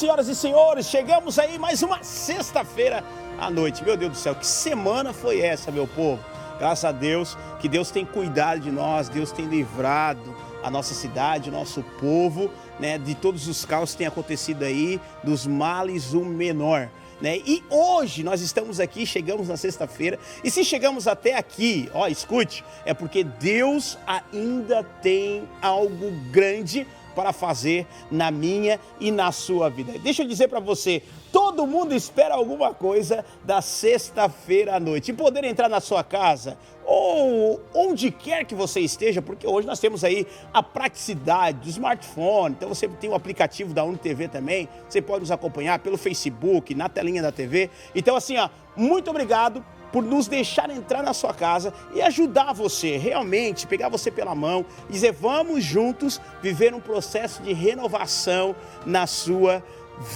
senhoras e senhores, chegamos aí mais uma sexta-feira à noite. Meu Deus do céu, que semana foi essa, meu povo? Graças a Deus, que Deus tem cuidado de nós, Deus tem livrado a nossa cidade, o nosso povo, né, de todos os caos que têm acontecido aí, dos males o menor. Né? E hoje nós estamos aqui, chegamos na sexta-feira, e se chegamos até aqui, ó, escute, é porque Deus ainda tem algo grande para fazer na minha e na sua vida. Deixa eu dizer para você, todo mundo espera alguma coisa da sexta-feira à noite, e poder entrar na sua casa, ou onde quer que você esteja, porque hoje nós temos aí a praticidade do smartphone, então você tem o aplicativo da UniTV também, você pode nos acompanhar pelo Facebook, na telinha da TV, então assim, ó, muito obrigado por nos deixar entrar na sua casa e ajudar você, realmente, pegar você pela mão e dizer, vamos juntos viver um processo de renovação na sua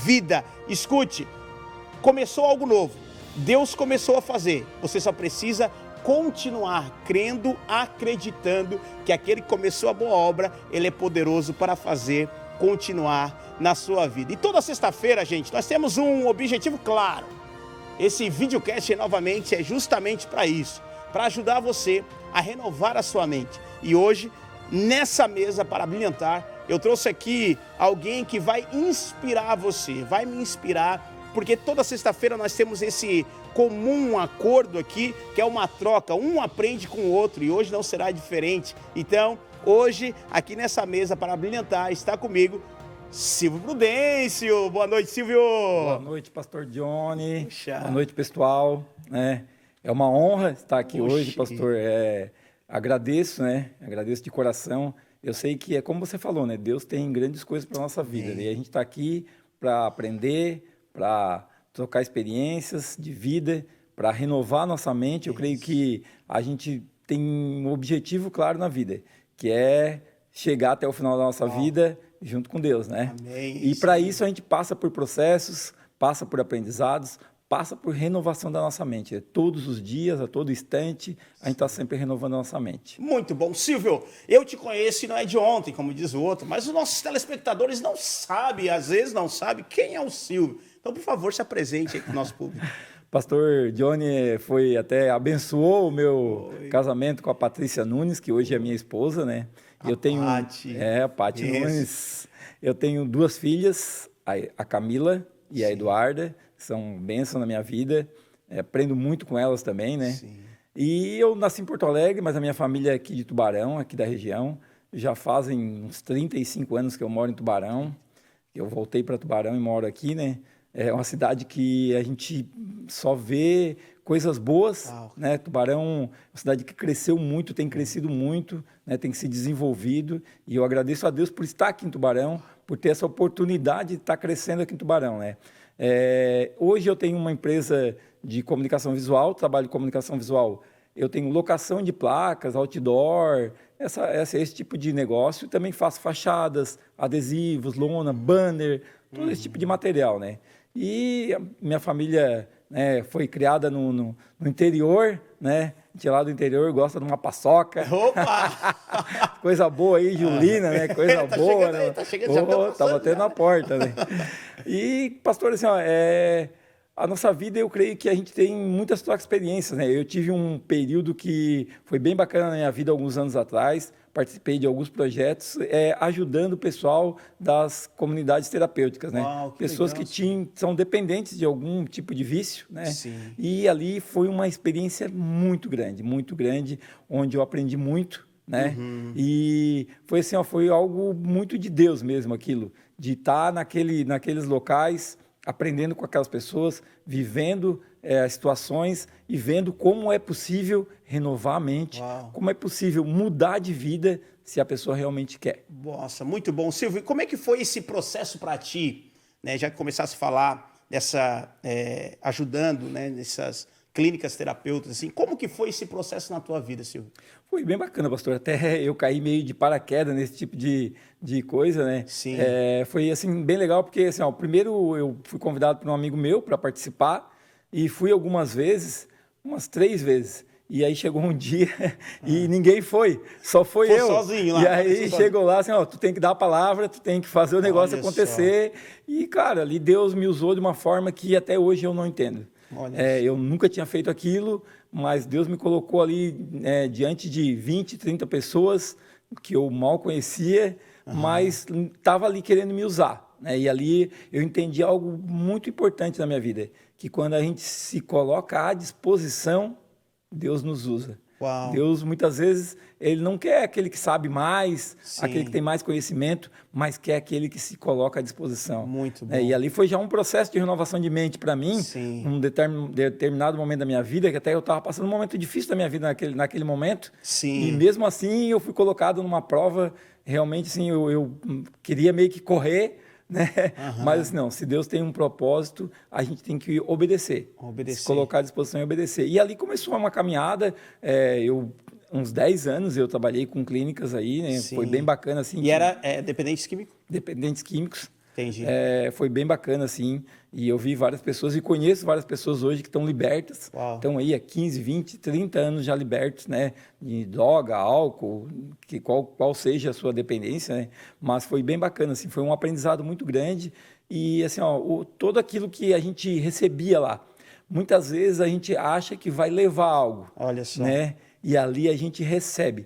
vida. Escute, começou algo novo, Deus começou a fazer, você só precisa continuar crendo, acreditando que aquele que começou a boa obra, ele é poderoso para fazer continuar na sua vida. E toda sexta-feira, gente, nós temos um objetivo claro. Esse videocast, novamente, é justamente para isso, para ajudar você a renovar a sua mente. E hoje, nessa mesa para brilhantar, eu trouxe aqui alguém que vai inspirar você, vai me inspirar, porque toda sexta-feira nós temos esse comum acordo aqui, que é uma troca, um aprende com o outro, e hoje não será diferente. Então, hoje, aqui nessa mesa para brilhantar, está comigo Silvio Prudêncio. Boa noite, Silvio. Boa noite, pastor Johnny. Puxa. Boa noite, pessoal. É uma honra estar aqui hoje, pastor. Agradeço, né? Agradeço de coração. Eu sei que é como você falou, né? Deus tem grandes coisas para a nossa vida. E a gente está aqui para aprender, para trocar experiências de vida, para renovar nossa mente. Eu creio que a gente tem um objetivo claro na vida, que é chegar até o final da nossa vida junto com Deus, né? Amém. E para isso a gente passa por processos, passa por aprendizados, passa por renovação da nossa mente. Todos os dias, a todo instante, a gente está sempre renovando a nossa mente. Muito bom. Silvio, eu te conheço e não é de ontem, como diz o outro, mas os nossos telespectadores não sabem, às vezes não sabem quem é o Silvio. Então, por favor, se apresente aí para o nosso público. Pastor Johnny abençoou o meu casamento com a Patrícia Nunes, que hoje é minha esposa, né? A Paty Nunes. Eu tenho duas filhas, a Camila e a Eduarda, que são bênçãos na minha vida. Aprendo muito com elas também, né? Sim. E eu nasci em Porto Alegre, mas a minha família é aqui de Tubarão, aqui da região. Já fazem uns 35 anos que eu moro em Tubarão. Eu voltei para Tubarão e moro aqui, né? É uma cidade que a gente só vê coisas boas, né? Tubarão é uma cidade que cresceu muito, tem crescido muito, né? Tem se desenvolvido, e eu agradeço a Deus por estar aqui em Tubarão, por ter essa oportunidade de estar crescendo aqui em Tubarão, né? Hoje eu tenho uma empresa de comunicação visual, trabalho de comunicação visual, eu tenho locação de placas, outdoor, esse tipo de negócio, também faço fachadas, adesivos, lona, banner, todo esse tipo de material, né? E a minha família, né, foi criada no interior, né? A gente lá do interior gosta de uma paçoca. Opa! Coisa boa aí, Julina, né? Coisa Tá boa, chegando né? aí, tá chegando, já tá Tá batendo na porta, né? E, pastor, assim, a nossa vida, eu creio que a gente tem muitas trocas de experiências, né? Eu tive um período que foi bem bacana na minha vida, alguns anos atrás, participei de alguns projetos, ajudando o pessoal das comunidades terapêuticas, né? Uau, que pessoas legal, que são dependentes de algum tipo de vício, né? Sim. E ali foi uma experiência muito grande, onde eu aprendi muito, né? E foi assim, foi algo muito de Deus mesmo, aquilo, de estar naqueles locais, aprendendo com aquelas pessoas, vivendo situações e vendo como é possível renovar a mente, como é possível mudar de vida se a pessoa realmente quer. Nossa, muito bom. Silvio, como é que foi esse processo para ti, né? Já que começasse a falar ajudando, né, nessas clínicas terapeutas, assim, como que foi esse processo na tua vida, Silvio? Foi bem bacana, pastor. Até eu caí meio de paraquedas nesse tipo de coisa, né? Sim. Foi, assim, bem legal, porque, assim, primeiro eu fui convidado por um amigo meu para participar e fui algumas vezes, umas 3 vezes. E aí chegou um dia e ninguém foi, só foi eu. Sozinho lá. E aí chegou lá assim, ó, tu tem que dar a palavra, tu tem que fazer o negócio acontecer. E, cara, ali Deus me usou de uma forma que até hoje eu não entendo. Eu nunca tinha feito aquilo, mas Deus me colocou ali diante de 20, 30 pessoas que eu mal conhecia, mas estava ali querendo me usar. E ali eu entendi algo muito importante na minha vida, que quando a gente se coloca à disposição, Deus nos usa. Uau. Deus, muitas vezes, ele não quer aquele que sabe mais, Sim. aquele que tem mais conhecimento, mas quer aquele que se coloca à disposição. Muito bom. E ali foi já um processo de renovação de mente para mim, Sim. num determinado momento da minha vida, que até eu estava passando um momento difícil da minha vida naquele momento. Sim. E mesmo assim, eu fui colocado numa prova, realmente, assim, eu queria meio que correr, né? Mas assim, não, se Deus tem um propósito, a gente tem que obedecer. Se colocar à disposição e obedecer. E ali começou uma caminhada, uns 10 anos eu trabalhei com clínicas aí, né? Foi bem bacana assim. E era dependentes químicos? Dependentes químicos. Entendi. Foi bem bacana, assim, e eu vi várias pessoas, e conheço várias pessoas hoje que estão libertas, estão aí há 15, 20, 30 anos já libertos, né, de droga, álcool, qual seja a sua dependência, né, mas foi bem bacana, assim, foi um aprendizado muito grande, e assim, todo aquilo que a gente recebia lá, muitas vezes a gente acha que vai levar algo. Olha só. Né? E ali a gente recebe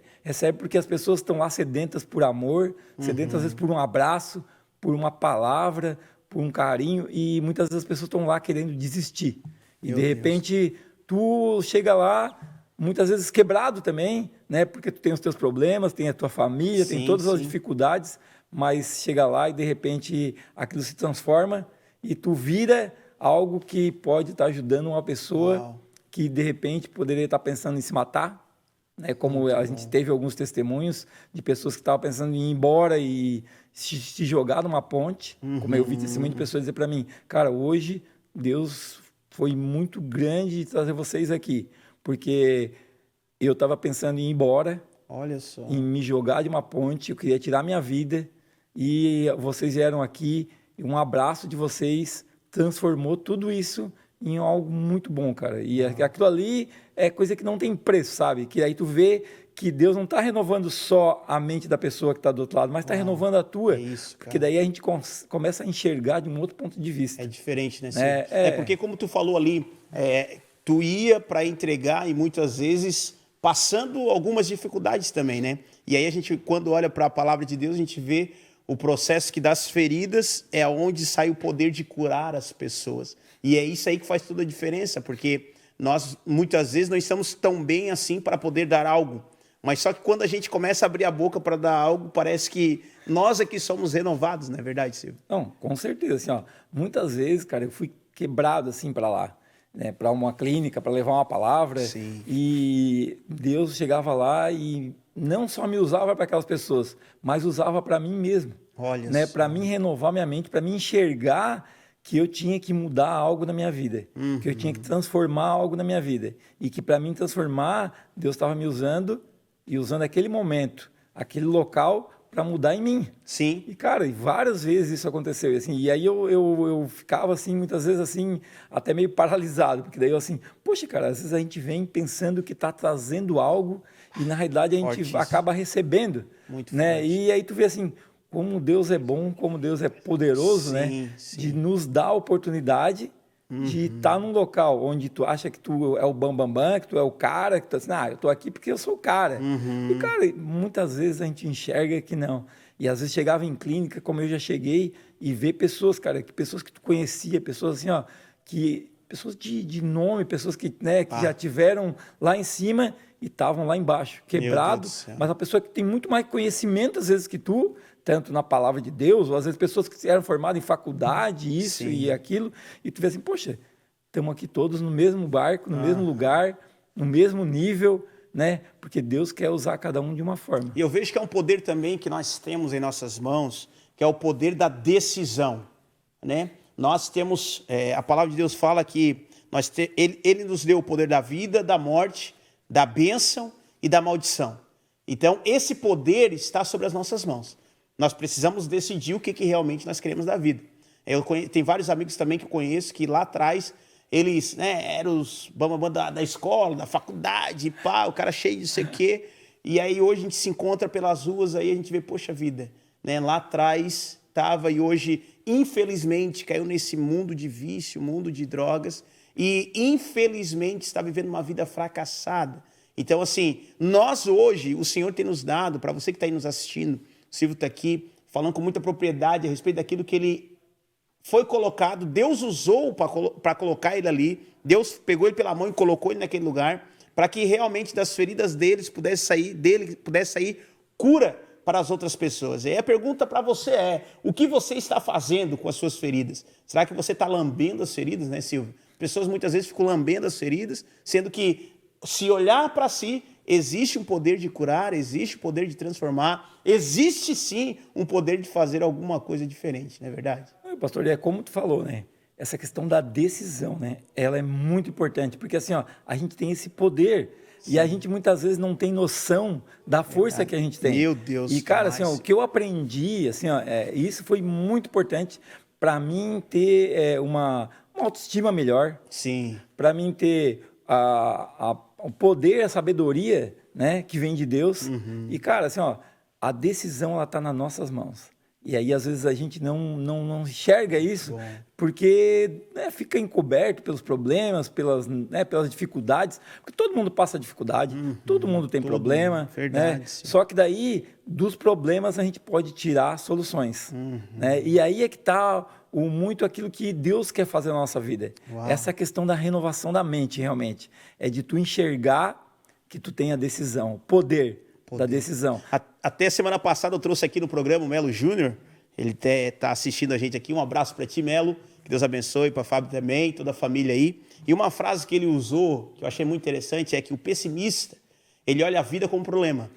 porque as pessoas estão lá sedentas por amor, sedentas às vezes por um abraço, por uma palavra, por um carinho, e muitas vezes as pessoas estão lá querendo desistir. E de repente tu chega lá, muitas vezes quebrado também, né? Porque tu tem os teus problemas, tem a tua família, tem todas as dificuldades, mas chega lá e de repente aquilo se transforma e tu vira algo que pode estar ajudando uma pessoa que de repente poderia estar pensando em se matar, né? Como a gente teve alguns testemunhos de pessoas que estavam pensando em ir embora e se jogar numa ponte, como eu vi testemunho de pessoas dizer para mim, cara, hoje Deus foi muito grande de trazer vocês aqui, porque eu estava pensando em ir embora, olha só, em me jogar de uma ponte, eu queria tirar minha vida, e vocês vieram aqui, e um abraço de vocês transformou tudo isso em algo muito bom, cara. E aquilo ali é coisa que não tem preço, sabe? Que aí tu vê que Deus não está renovando só a mente da pessoa que está do outro lado, mas está renovando a tua. É isso, cara. Porque daí a gente começa a enxergar de um outro ponto de vista. É diferente, né? Porque como tu falou ali, tu ia para entregar e muitas vezes passando algumas dificuldades também, né? E aí a gente, quando olha para a palavra de Deus, a gente vê o processo que das feridas é onde sai o poder de curar as pessoas. E é isso aí que faz toda a diferença, porque nós, muitas vezes, não estamos tão bem assim para poder dar algo. Mas só que quando a gente começa a abrir a boca para dar algo, parece que nós aqui somos renovados, não é verdade, Silvio? Não, com certeza. Assim, muitas vezes, cara, eu fui quebrado assim para lá, né, para uma clínica, para levar uma palavra. Sim. E Deus chegava lá e não só me usava para aquelas pessoas, mas usava para mim mesmo. Olha, né, para mim renovar minha mente, para mim enxergar que eu tinha que mudar algo na minha vida, que eu tinha que transformar algo na minha vida. E que para mim transformar, Deus estava me usando e usando aquele momento, aquele local para mudar em mim. Sim. E, cara, várias vezes isso aconteceu. Assim, e aí eu ficava, assim, muitas vezes, assim, até meio paralisado. Porque daí eu, assim, poxa, cara, às vezes a gente vem pensando que está trazendo algo e, na realidade, a gente acaba recebendo. Muito né? forte. E aí tu vê, assim, como Deus é bom, como Deus é poderoso, né? De nos dar a oportunidade de estar num local onde tu acha que tu é o bambambam, que tu é o cara, que tu assim, eu tô aqui porque eu sou o cara. E, cara, muitas vezes a gente enxerga que não. E às vezes chegava em clínica, como eu já cheguei, e ver pessoas, cara, pessoas que tu conhecia, pessoas assim, pessoas de nome, pessoas que, né, que já tiveram lá em cima e estavam lá embaixo, quebrado, mas a pessoa que tem muito mais conhecimento às vezes que tu, tanto na palavra de Deus, ou às vezes pessoas que eram formadas em faculdade, isso e aquilo, e tu vê assim, poxa, estamos aqui todos no mesmo barco, no mesmo lugar, no mesmo nível, né? Porque Deus quer usar cada um de uma forma. E eu vejo que é um poder também que nós temos em nossas mãos, que é o poder da decisão, né? Nós temos, a palavra de Deus fala que ele nos deu o poder da vida, da morte, da bênção e da maldição. Então, esse poder está sobre as nossas mãos. Nós precisamos decidir o que realmente nós queremos da vida. Tem vários amigos também que eu conheço que lá atrás eles, né, eram os bambambam da escola, da faculdade, pá, o cara cheio de sei o quê. E aí hoje a gente se encontra pelas ruas, aí a gente vê, poxa vida, né, lá atrás estava e hoje, infelizmente, caiu nesse mundo de vício, mundo de drogas e, infelizmente, está vivendo uma vida fracassada. Então, assim, nós hoje, o Senhor tem nos dado, para você que está aí nos assistindo, o Silvio está aqui falando com muita propriedade a respeito daquilo que ele foi colocado, Deus usou para colocar ele ali, Deus pegou ele pela mão e colocou ele naquele lugar, para que realmente das feridas dele pudesse sair cura para as outras pessoas. E aí a pergunta para você é, o que você está fazendo com as suas feridas? Será que você está lambendo as feridas, né, Silvio? Pessoas muitas vezes ficam lambendo as feridas, sendo que se olhar para si, existe um poder de curar, existe um poder de transformar, existe sim um poder de fazer alguma coisa diferente, não é verdade? Pastor, é como tu falou, né? Essa questão da decisão, né? Ela é muito importante, porque assim, ó, a gente tem esse poder sim. E a gente muitas vezes não tem noção da força que a gente tem. Meu Deus. E cara, assim, ó, o que eu aprendi, assim, ó, isso foi muito importante para mim ter uma autoestima melhor. Sim. Para mim ter o poder, a sabedoria, né, que vem de Deus. Uhum. E cara, assim, ó, a decisão ela tá nas nossas mãos. E aí, às vezes, a gente não enxerga isso, bom. Porque né, fica encoberto pelos problemas, pelas dificuldades, porque todo mundo passa dificuldade, todo mundo tem problema. Verdade, né? Só que daí, dos problemas, a gente pode tirar soluções. Né? E aí é que está muito aquilo que Deus quer fazer na nossa vida. Uau. Essa questão da renovação da mente, realmente. É de tu enxergar que tu tem a decisão, poder da decisão. Até semana passada eu trouxe aqui no programa o Melo Júnior, ele está assistindo a gente aqui, um abraço para ti, Melo, que Deus abençoe, para Fábio também, toda a família aí. E uma frase que ele usou, que eu achei muito interessante, é que o pessimista, ele olha a vida como um problema,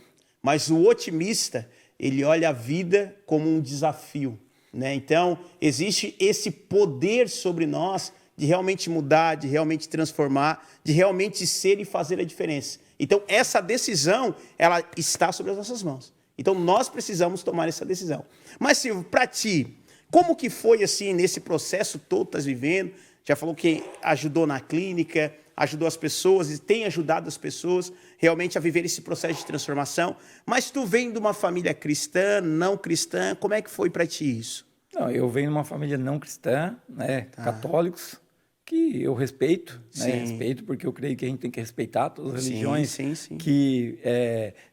mas o otimista, ele olha a vida como um desafio, né? Então, existe esse poder sobre nós de realmente mudar, de realmente transformar, de realmente ser e fazer a diferença. Então, essa decisão, ela está sobre as nossas mãos. Então, nós precisamos tomar essa decisão. Mas, Silvio, para ti, como que foi, assim, nesse processo todo que estás vivendo? Já falou que ajudou na clínica, ajudou as pessoas e tem ajudado as pessoas realmente a viver esse processo de transformação. Mas tu vem de uma família cristã, não cristã, como é que foi para ti isso? Não, eu venho de uma família não cristã, né, católicos, que eu respeito, né? Respeito porque eu creio que a gente tem que respeitar todas as religiões que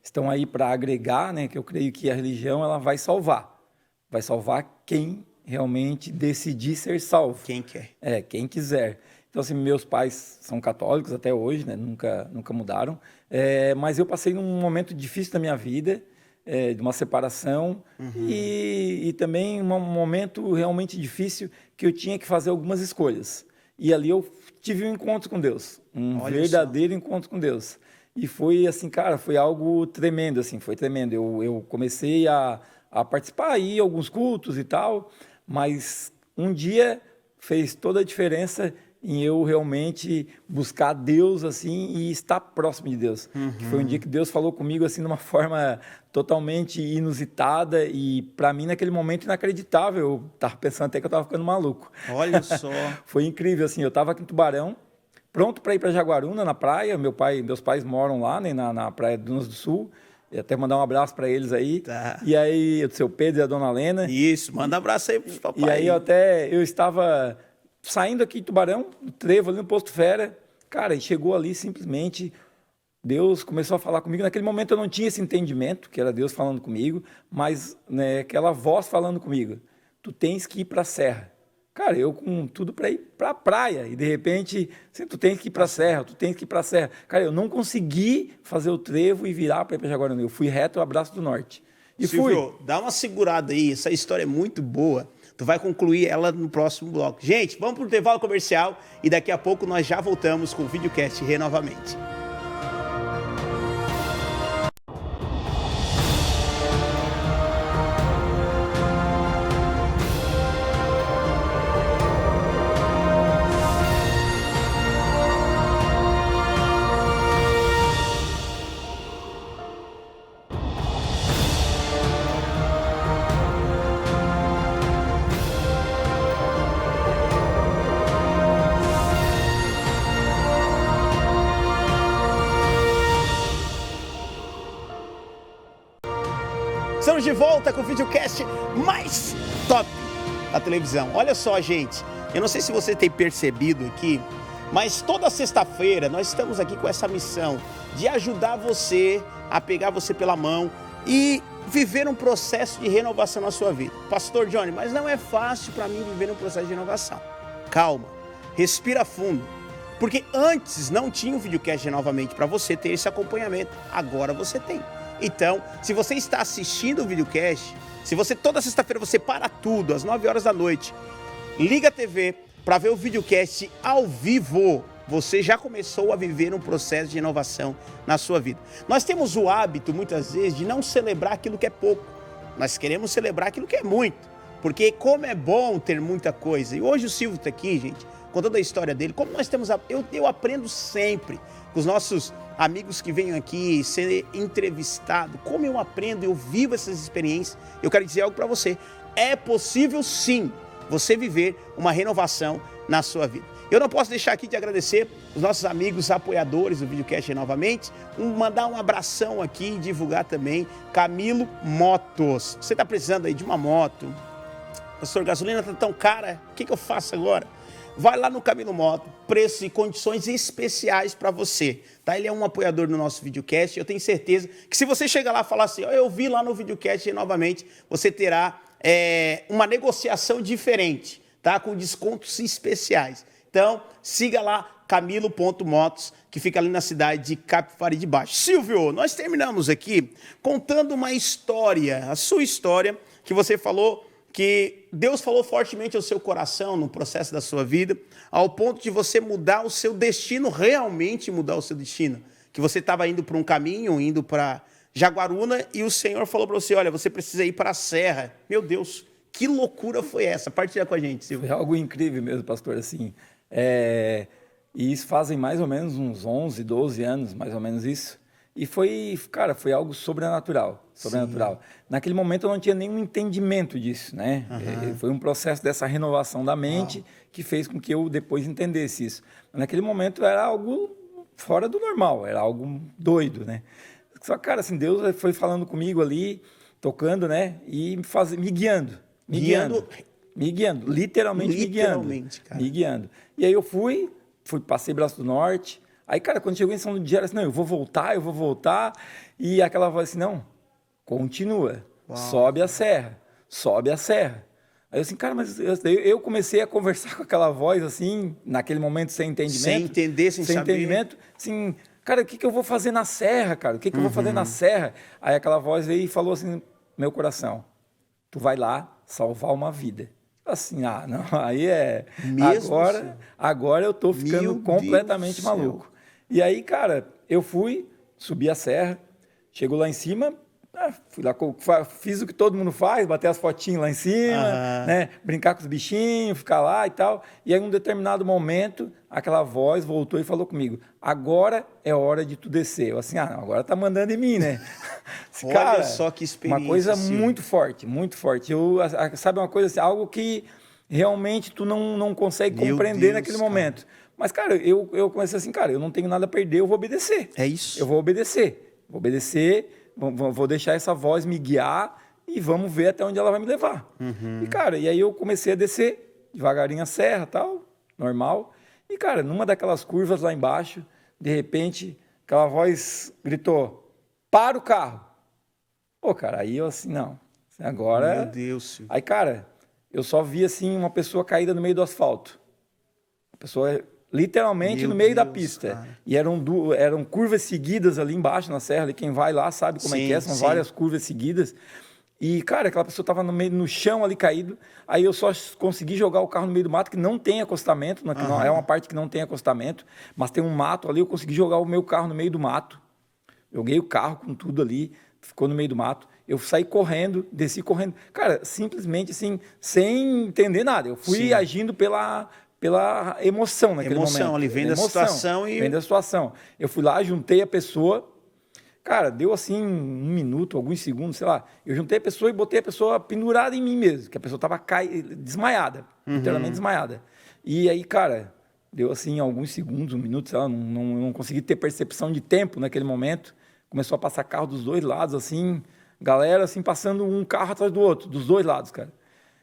estão aí para agregar, né? Que eu creio que a religião ela vai salvar quem realmente decidir ser salvo. Quem quer. Quem quiser. Então, assim, meus pais são católicos até hoje, né? Nunca mudaram, mas eu passei num momento difícil da minha vida, de uma separação e também um momento realmente difícil que eu tinha que fazer algumas escolhas. E ali eu tive um encontro com Deus, verdadeiro encontro com Deus. E foi assim, cara, foi algo tremendo, assim, foi tremendo. Eu comecei a participar aí em alguns cultos e tal, mas um dia fez toda a diferença em eu realmente buscar Deus, assim, e estar próximo de Deus. Que foi um dia que Deus falou comigo, assim, de uma forma totalmente inusitada e, para mim, naquele momento, inacreditável. Eu estava pensando até que eu estava ficando maluco. Olha só. Foi incrível, assim, eu estava aqui em Tubarão, pronto para ir para Jaguaruna, na praia. Meus pais moram lá, né, na praia de Dunas do Sul. E até mandar um abraço para eles aí. Tá. E aí, o seu Pedro e a dona Lena. Isso, manda um abraço aí pro papai. E aí, eu estava saindo aqui de Tubarão, no trevo, ali no Posto Fera, cara, e chegou ali simplesmente, Deus começou a falar comigo. Naquele momento eu não tinha esse entendimento, que era Deus falando comigo, mas né, aquela voz falando comigo, tu tens que ir para a serra. Cara, eu com tudo para ir para a praia, e de repente, assim, tu tens que ir para a serra, tu tens que ir para a serra. Cara, eu não consegui fazer o trevo e virar para ir para Jaguaruna, eu fui reto ao Abraço do Norte. E Silvio, dá uma segurada aí, essa história é muito boa. Tu vai concluir ela no próximo bloco. Gente, vamos para o intervalo comercial e daqui a pouco nós já voltamos com o videocast Renovamente. Estamos de volta com o videocast mais top da televisão. Olha só, gente, eu não sei se você tem percebido aqui, mas toda sexta-feira nós estamos aqui com essa missão de ajudar você a pegar você pela mão e viver um processo de renovação na sua vida. Pastor Johnny, mas não é fácil para mim viver um processo de renovação. Calma, respira fundo, porque antes não tinha um videocast novamente para você ter esse acompanhamento, agora você tem. Então, se você está assistindo o videocast, se você toda sexta-feira você para tudo, às 9 horas da noite, liga a TV para ver o videocast ao vivo, você já começou a viver um processo de inovação na sua vida. Nós temos o hábito, muitas vezes, de não celebrar aquilo que é pouco. Nós queremos celebrar aquilo que é muito, porque como é bom ter muita coisa. E hoje o Silvio está aqui, gente, contando a história dele. Como nós temos, eu aprendo sempre com os nossos amigos que vêm aqui ser entrevistados, como eu aprendo, eu vivo essas experiências. Eu quero dizer algo para você, é possível sim você viver uma renovação na sua vida. Eu não posso deixar aqui de agradecer os nossos amigos apoiadores do videocast novamente, mandar um abração aqui e divulgar também Camilo Motos. Você está precisando aí de uma moto, pastor, gasolina está tão cara, o que eu faço agora? Vai lá no Camilo Moto, preços e condições especiais para você, tá? Ele é um apoiador do nosso videocast, eu tenho certeza que se você chegar lá e falar assim, eu vi lá no videocast novamente, você terá uma negociação diferente, tá? Com descontos especiais. Então, siga lá camilo.motos, que fica ali na cidade de Capivari de Baixo. Silvio, nós terminamos aqui contando uma história, a sua história, que você falou que Deus falou fortemente ao seu coração no processo da sua vida, ao ponto de você mudar o seu destino, realmente mudar o seu destino. Que você estava indo para um caminho, indo para Jaguaruna, e o Senhor falou para você, olha, você precisa ir para a Serra. Meu Deus, que loucura foi essa? Partilha com a gente, Silvio. Foi algo incrível mesmo, pastor, assim. E isso fazem mais ou menos uns 11, 12 anos, mais ou menos isso. E foi algo sobrenatural. Naquele momento eu não tinha nenhum entendimento disso, né? Foi um processo dessa renovação da mente que fez com que eu depois entendesse isso. Mas naquele momento era algo fora do normal, era algo doido, né? Só que, cara, assim, Deus foi falando comigo ali, tocando, né? E me guiando, literalmente me guiando. E aí eu fui, passei Braço do Norte. Aí, cara, quando chegou em São Luís, era assim, não, eu vou voltar. E aquela voz assim, não, continua, sobe a serra. Aí eu assim, cara, mas eu comecei a conversar com aquela voz assim, naquele momento sem entendimento. Sem entender, sem saber. Entendimento, assim, cara, o que eu vou fazer na serra, cara? O que eu vou fazer na serra? Aí aquela voz veio e falou assim, meu coração, tu vai lá salvar uma vida. Assim, não, aí agora eu tô ficando completamente maluco. E aí, cara, eu subi a serra, chegou lá em cima, fui lá, fiz o que todo mundo faz, bater as fotinhas lá em cima, né, brincar com os bichinhos, ficar lá e tal. E aí, em um determinado momento, aquela voz voltou e falou comigo, agora é hora de tu descer. Eu assim, não, agora tá mandando em mim, né? Cara, olha só que experiência. Uma coisa muito forte, muito forte. Sabe uma coisa assim, algo que realmente tu não consegue compreender naquele momento. Mas, cara, eu comecei assim, cara, eu não tenho nada a perder, eu vou obedecer. É isso. Eu vou obedecer, vou deixar essa voz me guiar e vamos ver até onde ela vai me levar. E, cara, e aí eu comecei a descer devagarinho a serra, tal, normal. E, cara, numa daquelas curvas lá embaixo, de repente, aquela voz gritou, para o carro. Pô, cara, aí eu assim, não, agora... Meu Deus, Silvio. Aí, cara, eu só vi, assim, uma pessoa caída no meio do asfalto. A pessoa... literalmente no meio da pista. Cara. E eram curvas seguidas ali embaixo na serra. Ali quem vai lá sabe como é que é. São várias curvas seguidas. E, cara, aquela pessoa estava no chão ali caído. Aí eu só consegui jogar o carro no meio do mato, que não tem acostamento. Não, é uma parte que não tem acostamento. Mas tem um mato ali. Eu consegui jogar o meu carro no meio do mato. Joguei o carro com tudo ali. Ficou no meio do mato. Eu saí correndo, desci correndo. Cara, simplesmente assim, sem entender nada. Eu fui agindo pela emoção naquele momento. Ali vem da situação e... Vem da situação. Eu fui lá, juntei a pessoa, cara, deu assim 1 minuto, alguns segundos, sei lá. Eu juntei a pessoa e botei a pessoa pendurada em mim mesmo, que a pessoa estava desmaiada, literalmente desmaiada. E aí, cara, deu assim alguns segundos, 1 minuto, sei lá, não consegui ter percepção de tempo naquele momento. Começou a passar carro dos dois lados, assim, galera assim passando um carro atrás do outro, dos dois lados, cara.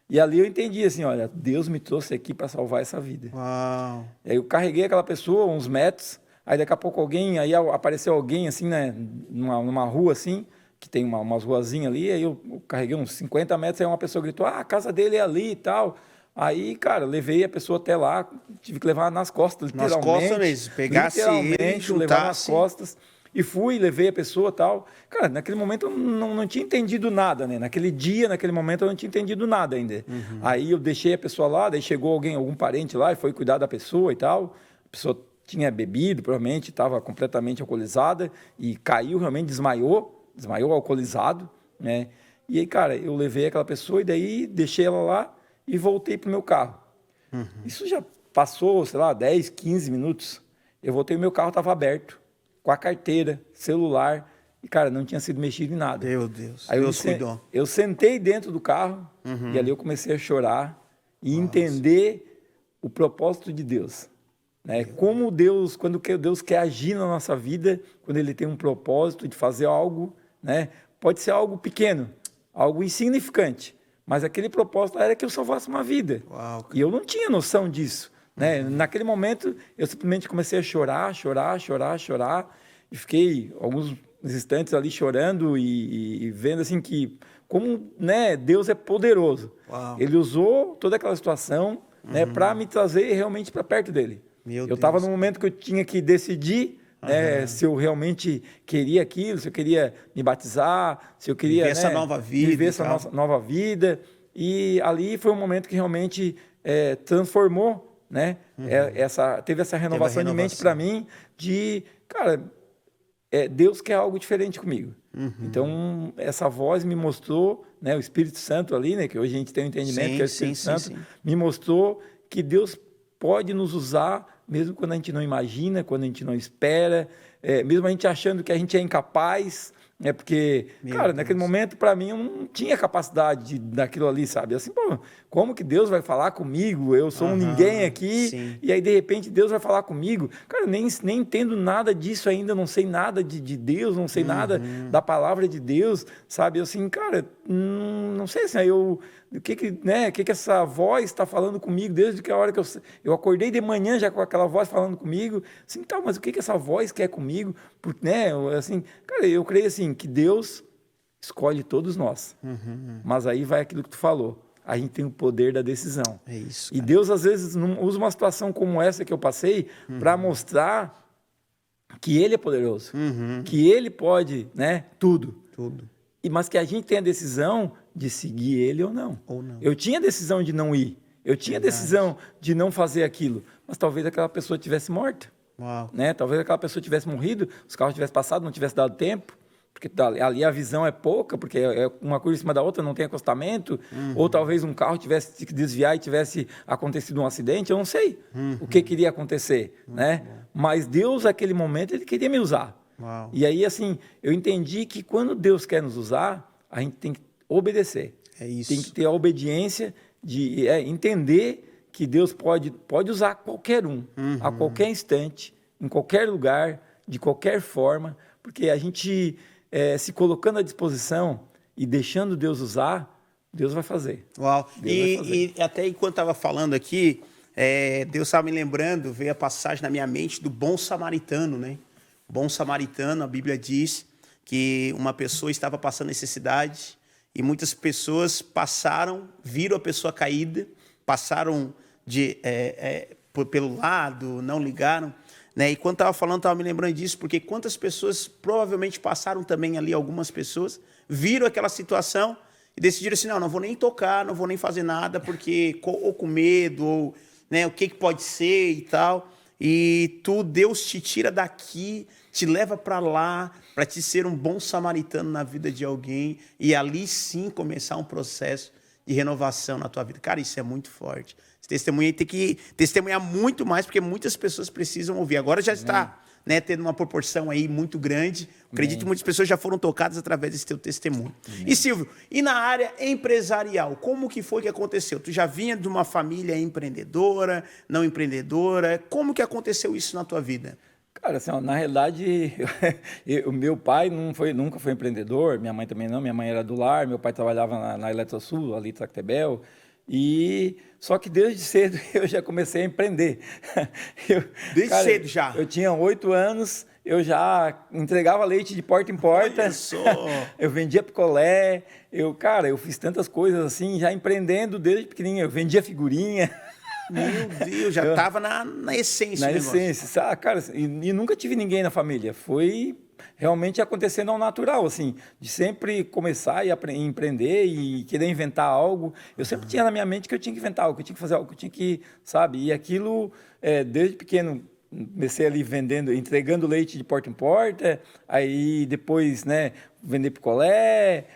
E ali eu entendi assim, olha, Deus me trouxe aqui para salvar essa vida. Uau. Aí eu carreguei aquela pessoa uns metros, aí daqui a pouco aí apareceu alguém assim, né, numa rua assim, que tem umas ruazinhas ali, aí eu carreguei uns 50 metros, aí uma pessoa gritou, a casa dele é ali e tal. Aí, cara, levei a pessoa até lá, tive que levar nas costas, literalmente. Nas costas mesmo, pegasse ele, juntasse. Levar nas costas. E fui, levei a pessoa e tal. Cara, naquele momento eu não tinha entendido nada, né? Naquele dia, naquele momento eu não tinha entendido nada ainda. Aí eu deixei a pessoa lá, daí chegou algum parente lá e foi cuidar da pessoa e tal. A pessoa tinha bebido, provavelmente, estava completamente alcoolizada e caiu, realmente desmaiou alcoolizado, né? E aí, cara, eu levei aquela pessoa e daí deixei ela lá e voltei pro meu carro. Isso já passou, sei lá, 10, 15 minutos. Eu voltei, o meu carro estava aberto, com a carteira, celular, e, cara, não tinha sido mexido em nada. Meu Deus, aí Deus cuidou. Eu sentei dentro do carro, e ali eu comecei a chorar e entender o propósito de Deus. Né? Como Deus, quando Deus quer agir na nossa vida, quando Ele tem um propósito de fazer algo, né? Pode ser algo pequeno, algo insignificante, mas aquele propósito era que eu salvasse uma vida. Uau. E eu não tinha noção disso. Né? Naquele momento, eu simplesmente comecei a chorar, e fiquei alguns instantes ali chorando e vendo assim que como, né, Deus é poderoso. Uau. Ele usou toda aquela situação, né, para me trazer realmente para perto dele. Eu estava no momento que eu tinha que decidir, né, se eu realmente queria aquilo, se eu queria me batizar, se eu queria viver essa nova vida, viver essa nova vida. E ali foi um momento que realmente transformou, né? Teve essa renovação de mente para mim de, cara, Deus quer algo diferente comigo. Então, essa voz me mostrou, né, o Espírito Santo ali, né, que hoje a gente tem um entendimento que é o Espírito Santo, me mostrou que Deus pode nos usar, mesmo quando a gente não imagina, quando a gente não espera, mesmo a gente achando que a gente é incapaz, porque, cara, naquele momento, para mim, eu não tinha capacidade daquilo ali, sabe? Assim, pô, como que Deus vai falar comigo? Eu sou um ninguém aqui, e aí, de repente, Deus vai falar comigo. Cara, eu nem entendo nada disso ainda, não sei nada de Deus, não sei nada da palavra de Deus, sabe? Eu, assim, cara, não sei assim, o que essa voz está falando comigo desde que a hora que eu acordei de manhã já com aquela voz falando comigo, assim, tá, mas o que essa voz quer comigo? Né? Assim, cara, eu creio assim, que Deus escolhe todos nós, mas aí vai aquilo que tu falou, a gente tem o poder da decisão. É isso, e Deus às vezes usa uma situação como essa que eu passei para mostrar que Ele é poderoso, que Ele pode, né, tudo. Mas que a gente tem a decisão de seguir Ele ou não. Eu tinha a decisão de não ir, eu tinha a decisão de não fazer aquilo, mas talvez aquela pessoa tivesse morta. Né? Talvez aquela pessoa tivesse morrido, os carros tivessem passado, não tivesse dado tempo, porque ali a visão é pouca, porque é uma coisa em cima da outra, não tem acostamento, ou talvez um carro tivesse que desviar e tivesse acontecido um acidente, eu não sei o que queria acontecer, né? Mas Deus, naquele momento, Ele queria me usar. E aí, assim, eu entendi que quando Deus quer nos usar, a gente tem que obedecer. Tem que ter a obediência de entender que Deus pode usar qualquer um, a qualquer instante, em qualquer lugar, de qualquer forma, porque a gente se colocando à disposição e deixando Deus usar, Deus vai fazer. Uau! E até enquanto estava falando aqui, Deus estava me lembrando, veio a passagem na minha mente do bom samaritano, né? Bom samaritano, a Bíblia diz que uma pessoa estava passando necessidade e muitas pessoas viram a pessoa caída, passaram pelo lado, não ligaram, né? E quando estava falando, estava me lembrando disso, porque quantas pessoas provavelmente passaram também ali, algumas pessoas, viram aquela situação e decidiram assim, não vou nem tocar, não vou nem fazer nada, porque ou com medo, ou, né, o que pode ser e tal. E Deus te tira daqui, te leva para lá, para te ser um bom samaritano na vida de alguém e ali sim começar um processo de renovação na tua vida. Cara, isso é muito forte. Esse testemunho aí tem que testemunhar muito mais, porque muitas pessoas precisam ouvir. Agora já está, né, tendo uma proporção aí muito grande. Acredito que muitas pessoas já foram tocadas através desse teu testemunho. E Silvio, e na área empresarial, como que foi que aconteceu? Tu já vinha de uma família empreendedora, não empreendedora? Como que aconteceu isso na tua vida? Cara, assim, ó, na realidade, o meu pai nunca foi empreendedor, minha mãe também não, minha mãe era do lar, meu pai trabalhava na Eletrosul, ali em Tractebel, só que desde cedo eu já comecei a empreender. Desde Cara, cedo já? Eu tinha 8 anos, eu já entregava leite de porta em porta, Olha só. eu vendia picolé, cara, eu fiz tantas coisas assim, já empreendendo desde pequenininho, eu vendia figurinha. Meu Deus, já estava na essência Na do negócio. essência, cara, e nunca tive ninguém na família. Foi realmente acontecendo ao natural, assim, de sempre começar e empreender e querer inventar algo. Eu sempre tinha na minha mente que eu tinha que inventar algo, que eu tinha que fazer algo, que eu tinha que, sabe? E aquilo, desde pequeno, comecei ali vendendo, entregando leite de porta em porta, aí depois, né, vender picolé,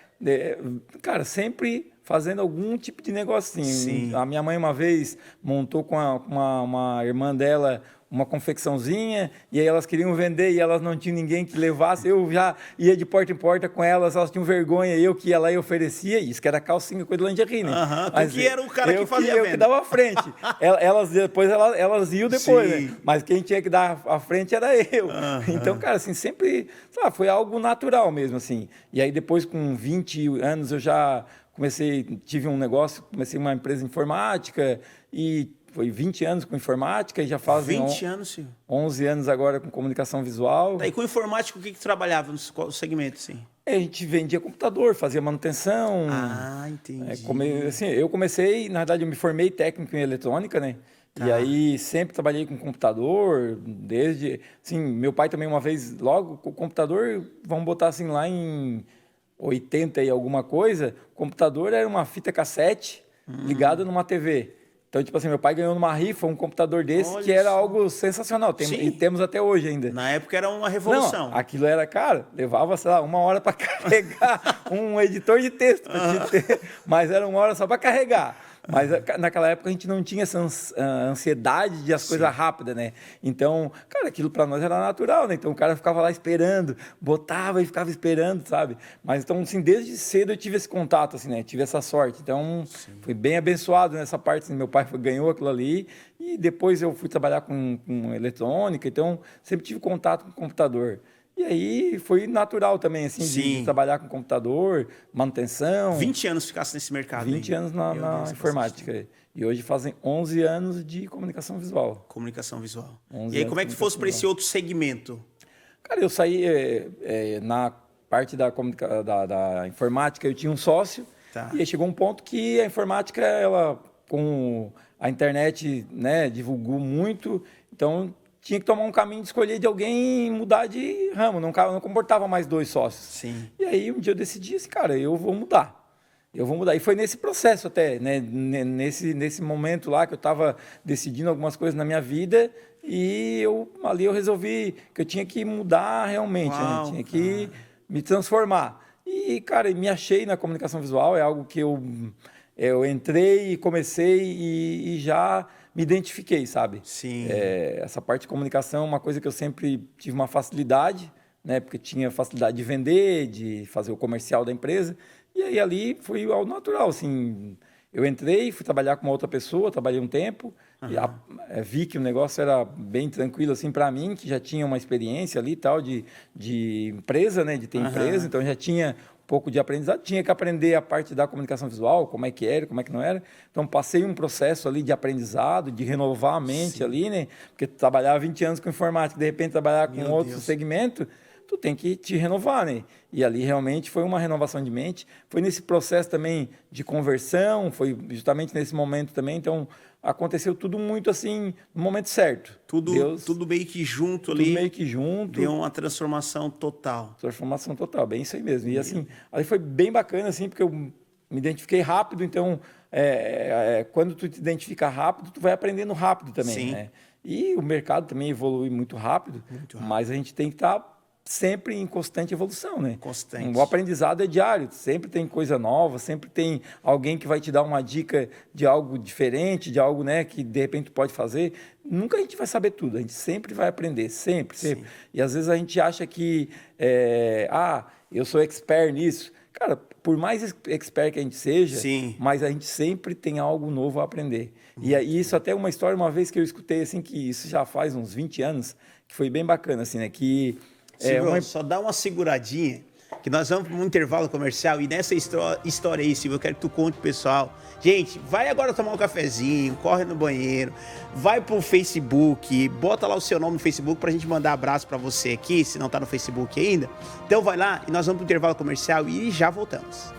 cara, sempre fazendo algum tipo de negocinho. Sim. A minha mãe uma vez montou com uma irmã dela uma confecçãozinha, e aí elas queriam vender e elas não tinham ninguém que levasse. Eu já ia de porta em porta com elas, elas tinham vergonha, eu que ia lá e oferecia, isso que era calcinha, coisa de lingerie, né? Mas que era o cara que fazia a venda. Eu que dava a frente. Elas iam depois, né? Mas quem tinha que dar a frente era eu. Então, cara, assim, sempre, sabe, foi algo natural mesmo, assim. E aí depois, com 20 anos, eu já tive um negócio, comecei uma empresa de informática e foi 20 anos com informática e já fazem 20 anos, senhor. 11 anos agora com comunicação visual. Daí com informática, o que trabalhava no segmento, assim? A gente vendia computador, fazia manutenção. Ah, entendi. Assim, eu comecei, na verdade, eu me formei técnico em eletrônica, né? Tá. E aí sempre trabalhei com computador, desde... Assim, meu pai também uma vez, logo, com o computador, vamos botar assim, lá em 80 e alguma coisa, o computador era uma fita cassete ligada numa TV. Então, tipo assim, meu pai ganhou numa rifa um computador desse. Olha, que era algo sensacional. E temos até hoje ainda. Na época era uma revolução. Não, aquilo era, cara, levava, sei lá, 1 hora para carregar um editor de texto. Mas era 1 hora só para carregar. Mas naquela época a gente não tinha essa ansiedade de as coisas rápidas, né? Então, cara, aquilo para nós era natural, né? Então o cara ficava lá esperando, botava e ficava esperando, sabe? Mas então, assim, desde cedo eu tive esse contato, assim, né? Tive essa sorte. Então, fui bem abençoado nessa parte. Assim, meu pai ganhou aquilo ali e depois eu fui trabalhar com eletrônica. Então, sempre tive contato com o computador. E aí foi natural também, assim, de trabalhar com computador, manutenção. 20 anos ficasse nesse mercado. 20 anos na informática. E hoje fazem 11 anos de comunicação visual. Comunicação visual. E aí como é que fosse para esse outro segmento? Cara, eu saí na parte da informática, eu tinha um sócio. Tá. E aí chegou um ponto que a informática, ela, com a internet, né, divulgou muito. Então, tinha que tomar um caminho de escolher de alguém e mudar de ramo. Não comportava mais 2 sócios. Sim. E aí, um dia eu decidi assim, cara, eu vou mudar. E foi nesse processo até, né? Nesse momento lá que eu estava decidindo algumas coisas na minha vida e ali eu resolvi que eu tinha que mudar realmente, né? Tinha que me transformar. E, cara, me achei na comunicação visual, é algo que eu entrei e comecei e já me identifiquei, sabe? Sim. Essa parte de comunicação é uma coisa que eu sempre tive uma facilidade, né? Porque tinha facilidade de vender, de fazer o comercial da empresa. E aí ali foi ao natural, assim. Eu entrei, fui trabalhar com uma outra pessoa, trabalhei um tempo, e vi que o negócio era bem tranquilo, assim, para mim, que já tinha uma experiência ali e tal de empresa, né? De ter empresa, então já tinha pouco de aprendizado, tinha que aprender a parte da comunicação visual, como é que era, como é que não era. Então, passei um processo ali de aprendizado, de renovar a mente ali, né? Porque trabalhar 20 anos com informática, de repente trabalhar com outro segmento, tu tem que te renovar, né? E ali realmente foi uma renovação de mente. Foi nesse processo também de conversão, foi justamente nesse momento também. Então, aconteceu tudo muito assim, no momento certo. Tudo meio que junto ali. Tudo meio que junto. Deu uma transformação total. Transformação total, bem isso aí mesmo. E assim, ali foi bem bacana, assim, porque eu me identifiquei rápido. Então, quando tu te identifica rápido, tu vai aprendendo rápido também, né? E o mercado também evolui muito rápido. Mas a gente tem que estar sempre em constante evolução, né? Constante. O aprendizado é diário, sempre tem coisa nova, sempre tem alguém que vai te dar uma dica de algo diferente, de algo, né, que de repente pode fazer. Nunca a gente vai saber tudo, a gente sempre vai aprender, sempre. E às vezes a gente acha que, eu sou expert nisso. Cara, por mais expert que a gente seja, mas a gente sempre tem algo novo a aprender. E isso até uma história, uma vez que eu escutei, assim, que isso já faz uns 20 anos, que foi bem bacana, assim, né, que... Silvio, só dá uma seguradinha, que nós vamos para um intervalo comercial, e nessa história aí, Silvio, eu quero que tu conte pro pessoal. Gente, vai agora tomar um cafezinho, corre no banheiro, vai pro Facebook, bota lá o seu nome no Facebook pra gente mandar abraço para você aqui, se não tá no Facebook ainda. Então vai lá e nós vamos pro intervalo comercial e já voltamos.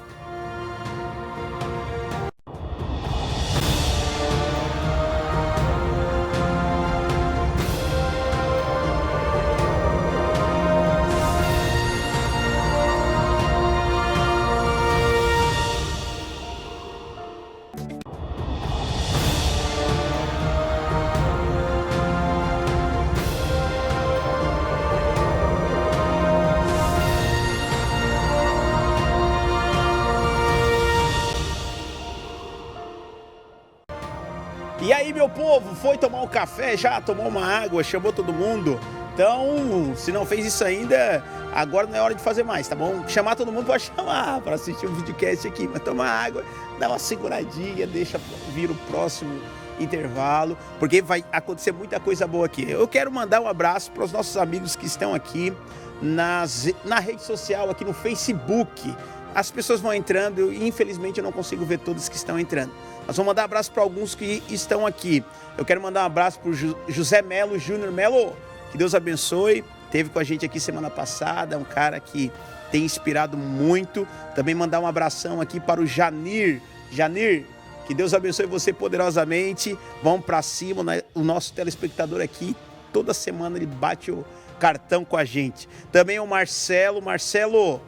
E aí, meu povo, foi tomar um café, já tomou uma água, chamou todo mundo? Então, se não fez isso ainda, agora não é hora de fazer mais, tá bom? Chamar todo mundo pode chamar para assistir um videocast aqui, mas tomar água, dá uma seguradinha, deixa vir o próximo intervalo, porque vai acontecer muita coisa boa aqui. Eu quero mandar um abraço para os nossos amigos que estão aqui na rede social, aqui no Facebook. As pessoas vão entrando e infelizmente eu não consigo ver todos que estão entrando. Nós vamos mandar um abraço para alguns que estão aqui. Eu quero mandar um abraço para o José Melo Júnior. Melo, que Deus abençoe. Esteve com a gente aqui semana passada, um cara que tem inspirado muito. Também mandar um abração aqui para o Janir. Janir, que Deus abençoe você poderosamente. Vamos para cima, né? O nosso telespectador aqui, toda semana ele bate o cartão com a gente. Também o Marcelo. Marcelo,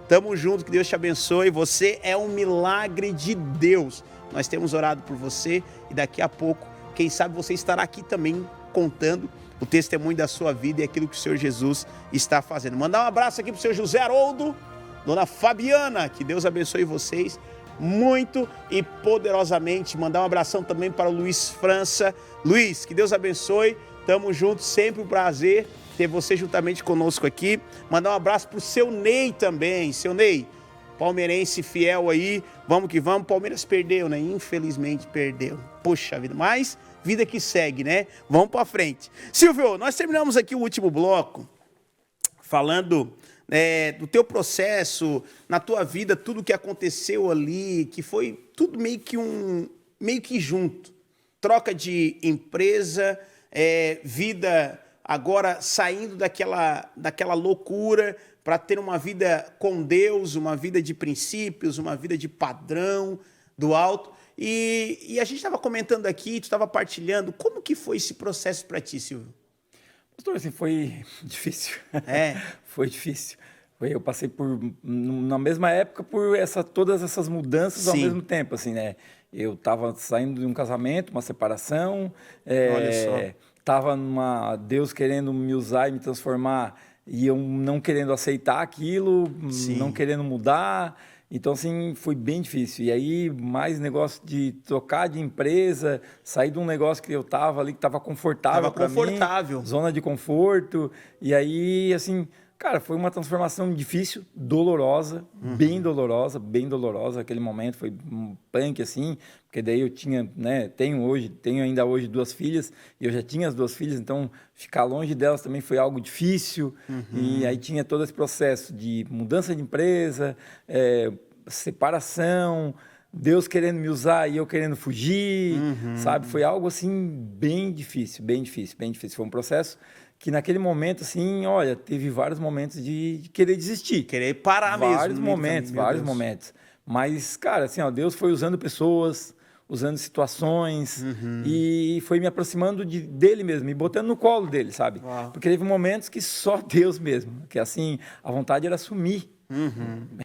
tamo junto, que Deus te abençoe. Você é um milagre de Deus. Nós temos orado por você e daqui a pouco, quem sabe você estará aqui também contando o testemunho da sua vida e aquilo que o Senhor Jesus está fazendo. Mandar um abraço aqui para o Senhor José Haroldo, Dona Fabiana, que Deus abençoe vocês muito e poderosamente. Mandar um abração também para o Luiz França. Luiz, que Deus abençoe, tamo junto, sempre um prazer ter você juntamente conosco aqui. Mandar um abraço para o seu Ney também, seu Ney, palmeirense fiel aí, vamos que vamos. Palmeiras perdeu, né? Infelizmente perdeu. Poxa vida, mas vida que segue, né? Vamos para frente. Silvio, nós terminamos aqui o último bloco falando do teu processo, na tua vida, tudo que aconteceu ali, que foi tudo meio que junto. Troca de empresa, vida agora saindo daquela loucura, para ter uma vida com Deus, uma vida de princípios, uma vida de padrão do alto. E a gente estava comentando aqui, tu estava partilhando, como que foi esse processo para ti, Silvio? Pastor, assim, foi difícil. É? Foi difícil. Eu passei na mesma época, por todas essas mudanças ao mesmo tempo, assim, né? Eu estava saindo de um casamento, uma separação, Olha só. Estava Deus querendo me usar e me transformar, e eu não querendo aceitar aquilo, não querendo mudar. Então, assim, foi bem difícil. E aí, mais negócio de trocar de empresa, sair de um negócio que eu estava ali, que estava confortável para mim. Zona de conforto. E aí, assim, cara, foi uma transformação difícil, dolorosa, bem dolorosa. Aquele momento foi um punk, assim, porque daí eu tinha, né, tenho ainda hoje 2 filhas, e eu já tinha as 2 filhas, então ficar longe delas também foi algo difícil. E aí tinha todo esse processo de mudança de empresa, separação, Deus querendo me usar e eu querendo fugir, sabe? Foi algo, assim, bem difícil. Foi um processo que naquele momento, assim, olha, teve vários momentos de querer desistir. Querer parar vários mesmo. Vários momentos. Mas, cara, assim, ó, Deus foi usando pessoas, usando situações, e foi me aproximando dele mesmo, me botando no colo dele, sabe? Uau. Porque teve momentos que só Deus mesmo, que assim, a vontade era sumir.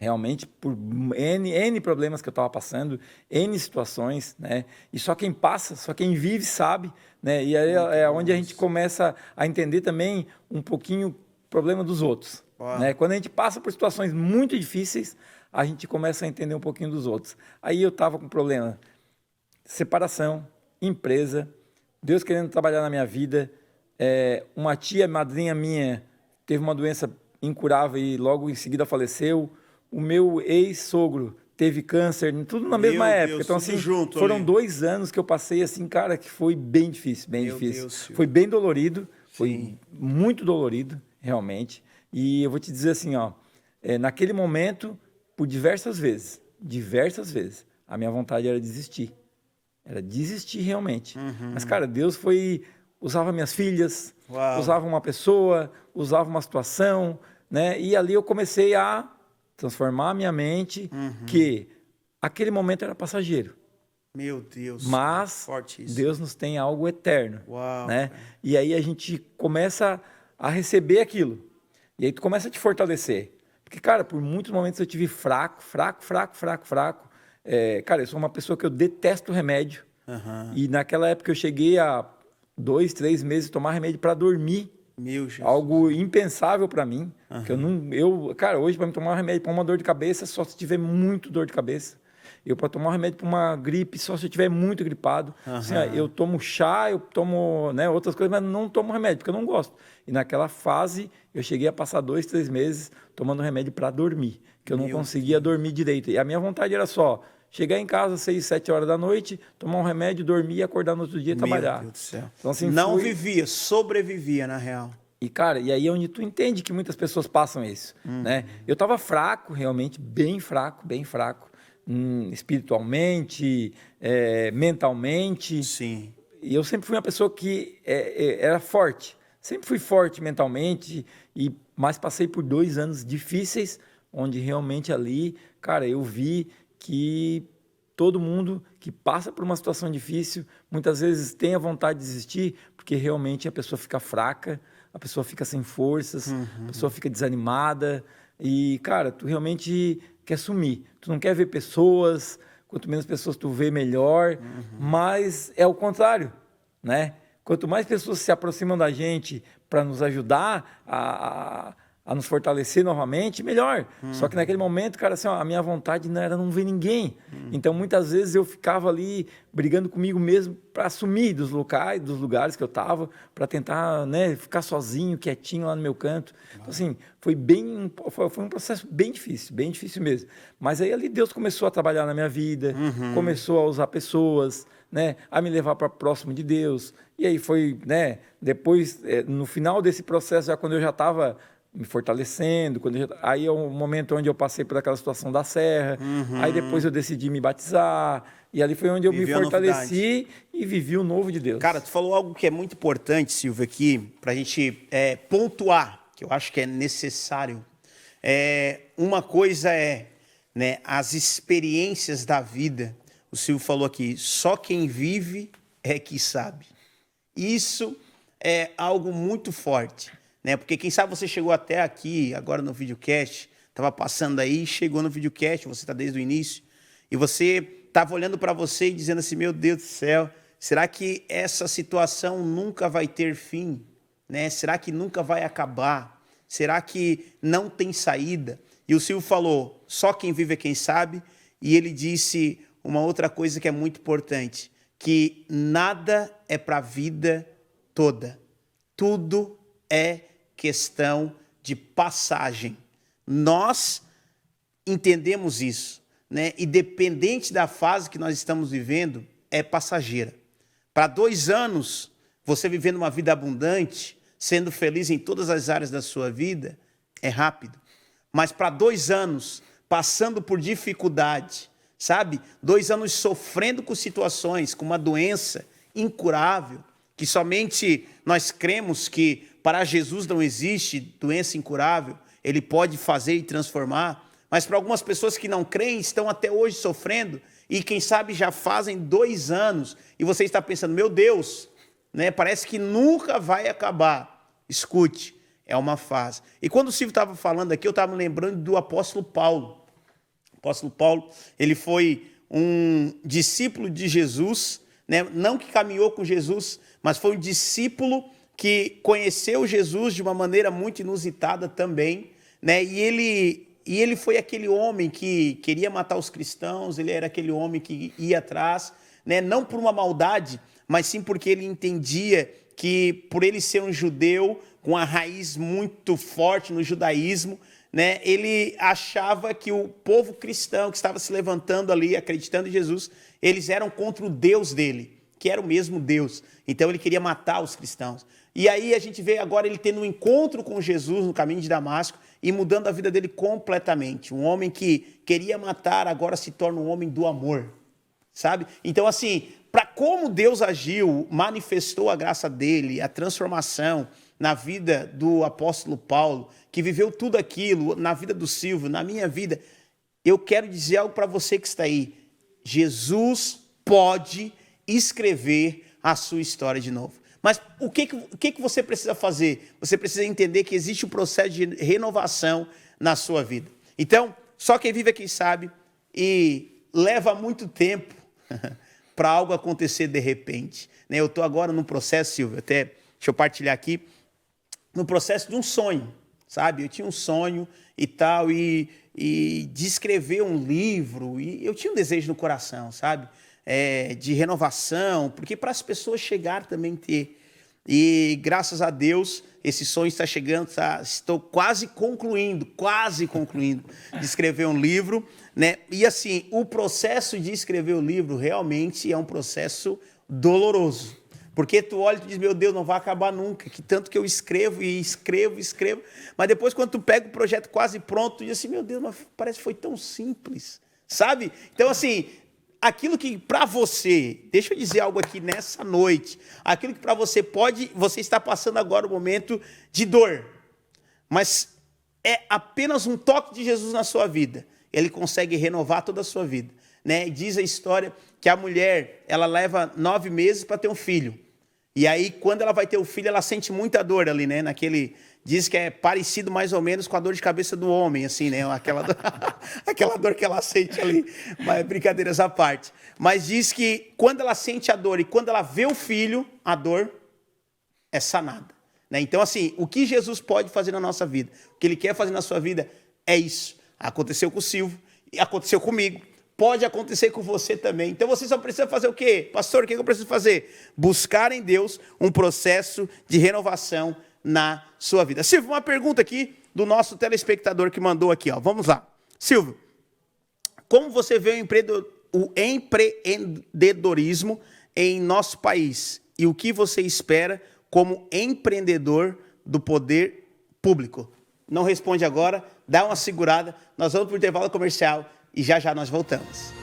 Realmente, por N problemas que eu estava passando, N situações, né? E só quem passa, só quem vive sabe, né? E aí é onde a gente começa a entender também um pouquinho problema dos outros. Uau. Né? Quando a gente passa por situações muito difíceis, a gente começa a entender um pouquinho dos outros. Aí eu estava com problema, separação, empresa, Deus querendo trabalhar na minha vida, uma tia, madrinha minha, teve uma doença incurável e logo em seguida faleceu, o meu ex-sogro teve câncer, tudo na mesma época. Então, assim, foram 2 anos que eu passei, assim, cara, que foi bem difícil, bem difícil. Foi bem dolorido, foi muito dolorido, realmente. E eu vou te dizer assim, ó, naquele momento, por diversas vezes, a minha vontade era desistir. Era desistir realmente. Mas, cara, Deus usava minhas filhas, usava uma pessoa, usava uma situação, né? E ali eu comecei a transformar a minha mente, que aquele momento era passageiro. Meu Deus. Mas Deus nos tem algo eterno. Uau, né? E aí a gente começa a receber aquilo. E aí tu começa a te fortalecer. Porque, cara, por muitos momentos eu tive fraco. Cara, eu sou uma pessoa que eu detesto remédio. E naquela época eu cheguei a 2, 3 meses tomar remédio para dormir. Meu Jesus. Algo impensável para mim. Que cara, hoje para me tomar um remédio para uma dor de cabeça, só se tiver muito dor de cabeça. Eu para tomar um remédio para uma gripe, só se eu estiver muito gripado. Assim, eu tomo chá, eu tomo, né, outras coisas, mas não tomo remédio, porque eu não gosto. E naquela fase, eu cheguei a passar 2, 3 meses tomando remédio para dormir, que eu não conseguia dormir direito. E a minha vontade era só chegar em casa às 6, 7 horas da noite, tomar um remédio, dormir e acordar no outro dia e trabalhar. Meu Deus do céu. Então, assim, não vivia, sobrevivia, na real. E, cara, e aí é onde tu entende que muitas pessoas passam isso, né? Eu estava fraco, realmente, bem fraco, espiritualmente, mentalmente. Sim. E eu sempre fui uma pessoa que era forte. Sempre fui forte mentalmente, mas passei por 2 anos difíceis, onde realmente ali, cara, eu vi que todo mundo que passa por uma situação difícil, muitas vezes tem a vontade de desistir, porque realmente a pessoa fica fraca, a pessoa fica sem forças, a pessoa fica desanimada. E, cara, tu realmente quer sumir. Tu não quer ver pessoas, quanto menos pessoas tu vê, melhor. Mas é o contrário, né? Quanto mais pessoas se aproximam da gente para nos ajudar a nos fortalecer novamente, melhor. Só que naquele momento, cara, assim, ó, a minha vontade não era não ver ninguém. Então, muitas vezes eu ficava ali brigando comigo mesmo para sumir dos lugares que eu estava, para tentar, né, ficar sozinho, quietinho lá no meu canto. Então, assim, foi um processo bem difícil mesmo. Mas aí ali Deus começou a trabalhar na minha vida, começou a usar pessoas, né, a me levar para próximo de Deus. E aí foi, né, depois, no final desse processo, já quando eu já estava me fortalecendo, aí é o momento onde eu passei por aquela situação da serra, aí depois eu decidi me batizar, e ali foi onde eu me fortaleci e vivi o novo de Deus. Cara, tu falou algo que é muito importante, Silvio, aqui, para a gente pontuar, que eu acho que é necessário. Uma coisa né, as experiências da vida. O Silvio falou aqui, só quem vive é que sabe. Isso é algo muito forte. Né? Porque quem sabe você chegou até aqui, agora no videocast, estava passando aí, chegou no videocast, você está desde o início, e você estava olhando para você e dizendo assim, meu Deus do céu, será que essa situação nunca vai ter fim? Né? Será que nunca vai acabar? Será que não tem saída? E o Silvio falou, só quem vive é quem sabe, e ele disse uma outra coisa que é muito importante, que nada é para a vida toda, tudo é questão de passagem. Nós entendemos isso, né? Independente da fase que nós estamos vivendo, é passageira. Para 2 anos, você vivendo uma vida abundante, sendo feliz em todas as áreas da sua vida, é rápido. Mas para 2 anos, passando por dificuldade, sabe? 2 anos sofrendo com situações, com uma doença incurável, que somente nós cremos que para Jesus não existe doença incurável, ele pode fazer e transformar, mas para algumas pessoas que não creem, estão até hoje sofrendo, e quem sabe já fazem 2 anos, e você está pensando, meu Deus, né, parece que nunca vai acabar. Escute, é uma fase. E quando o Silvio estava falando aqui, eu estava me lembrando do apóstolo Paulo. O apóstolo Paulo, ele foi um discípulo de Jesus, né, não que caminhou com Jesus, mas foi um discípulo que conheceu Jesus de uma maneira muito inusitada também, né? E ele foi aquele homem que queria matar os cristãos, ele era aquele homem que ia atrás, né? Não por uma maldade, mas sim porque ele entendia que por ele ser um judeu com a raiz muito forte no judaísmo, né? Ele achava que o povo cristão que estava se levantando ali, acreditando em Jesus, eles eram contra o Deus dele, que era o mesmo Deus. Então ele queria matar os cristãos. E aí a gente vê agora ele tendo um encontro com Jesus no caminho de Damasco e mudando a vida dele completamente. Um homem que queria matar agora se torna um homem do amor, sabe? Então assim, para como Deus agiu, manifestou a graça dele, a transformação na vida do apóstolo Paulo, que viveu tudo aquilo, na vida do Silvio, na minha vida, eu quero dizer algo para você que está aí. Jesus pode escrever a sua história de novo. Mas o que você precisa fazer? Você precisa entender que existe um processo de renovação na sua vida. Então, só quem vive aqui sabe, e leva muito tempo para algo acontecer de repente. Eu estou agora num processo, Silvio, até deixa eu partilhar aqui, no processo de um sonho, sabe? Eu tinha um sonho e tal, e de escrever um livro, e eu tinha um desejo no coração, sabe? De renovação, porque para as pessoas chegar também ter. E graças a Deus, esse sonho está chegando, estou quase concluindo de escrever um livro, né? E assim, o processo de escrever o livro realmente é um processo doloroso. Porque tu olha e tu diz, meu Deus, não vai acabar nunca, que tanto que eu escrevo e escrevo, mas depois quando tu pega o projeto quase pronto, tu diz assim, meu Deus, mas parece que foi tão simples, sabe? Então assim, aquilo que para você, deixa eu dizer algo aqui nessa noite, aquilo que para você você está passando agora um momento de dor, mas é apenas um toque de Jesus na sua vida, ele consegue renovar toda a sua vida, né? E diz a história que a mulher, ela leva 9 meses para ter um filho, e aí quando ela vai ter o filho, ela sente muita dor ali, né? Diz que é parecido mais ou menos com a dor de cabeça do homem, assim, né? Aquela dor que ela sente ali, mas brincadeiras à parte. Mas diz que quando ela sente a dor e quando ela vê o filho, a dor é sanada, né? Então, assim, o que Jesus pode fazer na nossa vida, o que Ele quer fazer na sua vida é isso. Aconteceu com o Silvio, aconteceu comigo, pode acontecer com você também. Então, você só precisa fazer o quê? Pastor, o que eu preciso fazer? Buscar em Deus um processo de renovação na sua vida. Silvio, uma pergunta aqui do nosso telespectador que mandou aqui, ó. Vamos lá. Silvio, como você vê o empreendedorismo em nosso país e o que você espera como empreendedor do poder público? Não responde agora, dá uma segurada, nós vamos para o intervalo comercial e já já nós voltamos.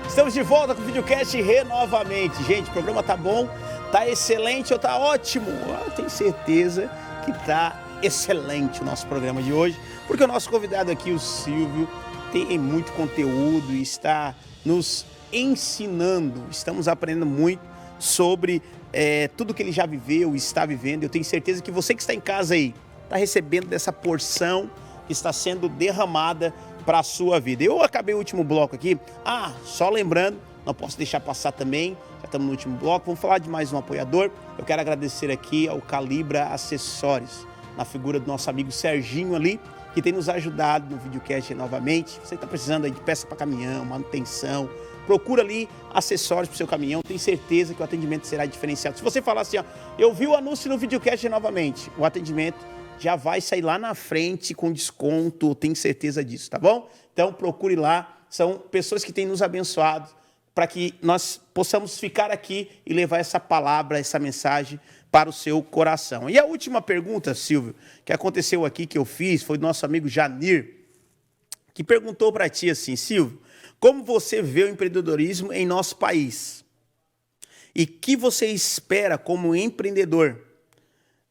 Estamos de volta com o videocast renovamente. Gente, o programa tá bom, tá excelente ou tá ótimo? Eu tenho certeza que tá excelente o nosso programa de hoje, porque o nosso convidado aqui, o Silvio, tem muito conteúdo e está nos ensinando. Estamos aprendendo muito sobre tudo que ele já viveu e está vivendo. Eu tenho certeza que você que está em casa aí, está recebendo dessa porção que está sendo derramada para a sua vida. Eu acabei o último bloco aqui. Só lembrando, não posso deixar passar também, já estamos no último bloco, vamos falar de mais um apoiador. Eu quero agradecer aqui ao Calibra Acessórios, na figura do nosso amigo Serginho ali, que tem nos ajudado no videocast novamente. Você está precisando aí de peça para caminhão, manutenção, procura ali acessórios para o seu caminhão, tenho certeza que o atendimento será diferenciado. Se você falar assim, eu vi o anúncio no videocast novamente, o atendimento já vai sair lá na frente com desconto, tenho certeza disso, tá bom? Então procure lá, são pessoas que têm nos abençoado para que nós possamos ficar aqui e levar essa palavra, essa mensagem para o seu coração. E a última pergunta, Silvio, que aconteceu aqui, que eu fiz, foi do nosso amigo Janir, que perguntou para ti assim, Silvio, como você vê o empreendedorismo em nosso país? E que você espera como empreendedor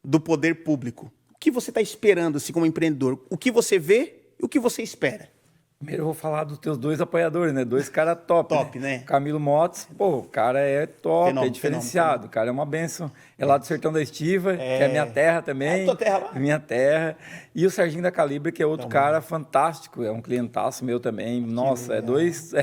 do poder público, o que você está esperando assim, como empreendedor? O que você vê e o que você espera? Primeiro eu vou falar dos teus dois apoiadores, né? Dois caras top. Top, né? Camilo Motos, pô, o cara é top, Fenômeno, é diferenciado. O cara é uma bênção. É lá do Sertão da Estiva, que é minha terra também. É tua terra lá? Minha terra. E o Serginho da Calibre, que é outro cara fantástico. É um clientaço meu também. Nossa, é dois...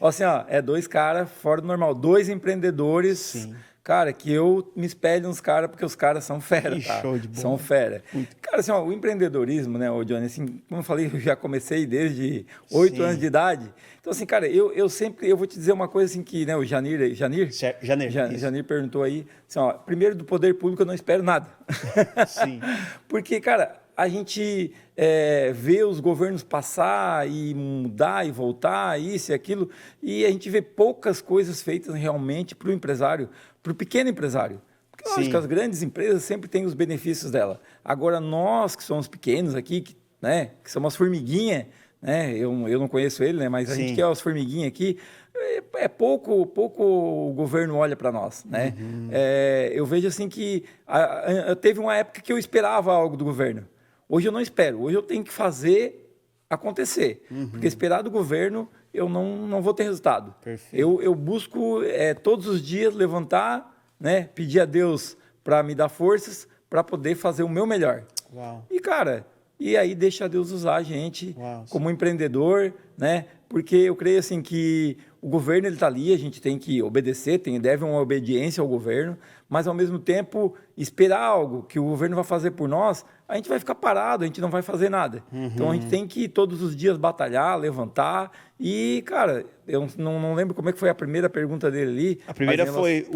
assim, ó, é dois caras fora do normal. Dois empreendedores... Sim. Cara, que eu me espelho nos caras, porque os caras são fera, tá? Show de bola. São fera. Muito. Cara, assim, ó, o empreendedorismo, né, ô Johnny, assim, como eu falei, eu já comecei desde 8 anos de idade. Então, assim, cara, eu sempre, eu vou te dizer uma coisa assim que, né, o Janir Janir perguntou aí, assim, ó, primeiro do poder público eu não espero nada. Sim. Porque, cara, a gente vê os governos passar e mudar e voltar, isso e aquilo, e a gente vê poucas coisas feitas realmente para o empresário, para o pequeno empresário. Porque eu acho que as grandes empresas sempre têm os benefícios dela. Agora, nós que somos pequenos aqui, que somos as formiguinhas, né? Eu não conheço ele, né? Mas a gente que é as formiguinhas aqui, pouco o governo olha para nós, né? Eu vejo assim que teve uma época que eu esperava algo do governo. Hoje eu não espero. Hoje eu tenho que fazer acontecer. Porque esperar do governo, eu não vou ter resultado. Eu busco todos os dias levantar, né? Pedir a Deus para me dar forças para poder fazer o meu melhor. Uau. E, cara, e aí deixa Deus usar a gente como empreendedor, né? Porque eu creio assim que o governo ele está ali, a gente tem que obedecer, deve uma obediência ao governo, mas ao mesmo tempo esperar algo que o governo vai fazer por nós, a gente vai ficar parado, a gente não vai fazer nada. Então a gente tem que todos os dias batalhar, levantar e, cara, eu não lembro como é que foi a primeira pergunta dele ali. A primeira foi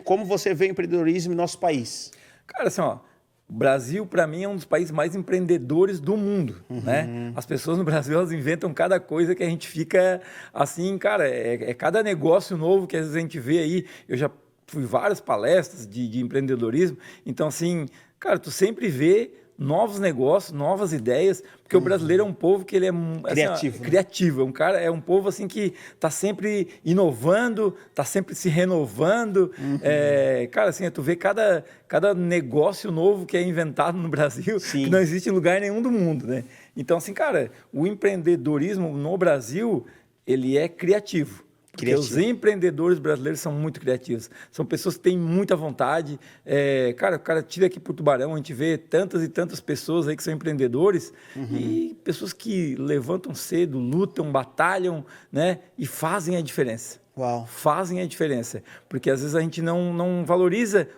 como você vê o empreendedorismo no nosso país? Cara, assim, ó, o Brasil, para mim, é um dos países mais empreendedores do mundo, né? As pessoas no Brasil, elas inventam cada coisa que a gente fica assim, cara, cada negócio novo que às vezes a gente vê aí. Eu já fui várias palestras de empreendedorismo, então, assim, cara, tu sempre vê novos negócios, novas ideias, porque o brasileiro é um povo que ele é criativo, assim, criativo, é um povo assim que está sempre inovando, está sempre se renovando, cara, assim, tu vê cada negócio novo que é inventado no Brasil, que não existe em lugar nenhum do mundo, né? Então, assim, cara, o empreendedorismo no Brasil, ele é criativo. Porque os empreendedores brasileiros são muito criativos. São pessoas que têm muita vontade. Cara, o cara tira aqui para o Tubarão, a gente vê tantas e tantas pessoas aí que são empreendedores e pessoas que levantam cedo, lutam, batalham, né? E fazem a diferença. Uau. Fazem a diferença. Porque às vezes a gente não valoriza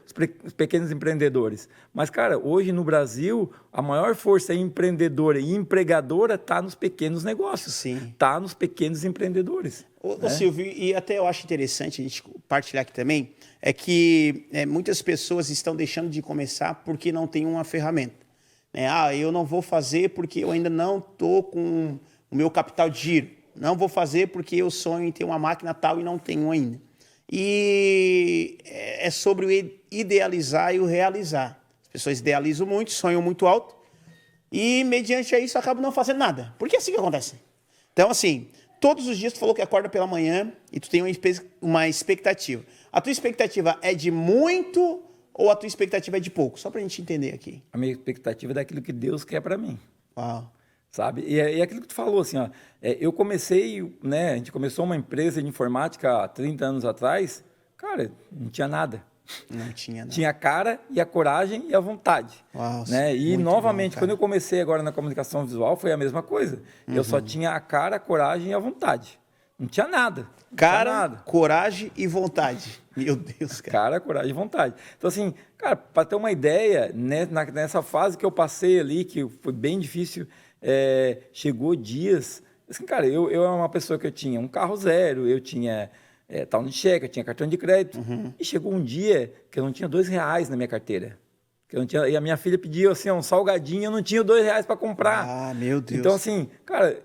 os pequenos empreendedores. Mas, cara, hoje no Brasil, a maior força empreendedora e empregadora está nos pequenos negócios. Está nos pequenos empreendedores. Ô, Silvio, e até eu acho interessante a gente partilhar aqui também, é que muitas pessoas estão deixando de começar porque não tem uma ferramenta. Eu não vou fazer porque eu ainda não estou com o meu capital de giro. Não vou fazer porque eu sonho em ter uma máquina tal e não tenho ainda. E é sobre o idealizar e o realizar. As pessoas idealizam muito, sonham muito alto e, mediante isso, acabam não fazendo nada. Porque é assim que acontece. Então, assim, todos os dias tu falou que acorda pela manhã e tu tem uma expectativa. A tua expectativa é de muito ou a tua expectativa é de pouco? Só para a gente entender aqui. A minha expectativa é daquilo que Deus quer para mim. Uau. Sabe? E é aquilo que tu falou, assim, ó, eu comecei, né, a gente começou uma empresa de informática há 30 anos atrás, cara, não tinha nada. Não tinha nada. Tinha a cara e a coragem e a vontade. Uau, né? E, novamente, quando eu comecei agora na comunicação visual, foi a mesma coisa. Eu só tinha a cara, a coragem e a vontade. Não tinha nada. Cara, coragem e vontade. Meu Deus, cara. Cara, coragem e vontade. Então, assim, cara, para ter uma ideia, né, nessa fase que eu passei ali, que foi bem difícil, chegou dias... Assim, cara, eu era uma pessoa que eu tinha um carro zero, eu tinha tal de cheque, eu tinha cartão de crédito. E chegou um dia que eu não tinha R$2 na minha carteira. Que eu não tinha, e a minha filha pediu assim, um salgadinho, eu não tinha R$2 para comprar. Ah, meu Deus. Então, assim, cara...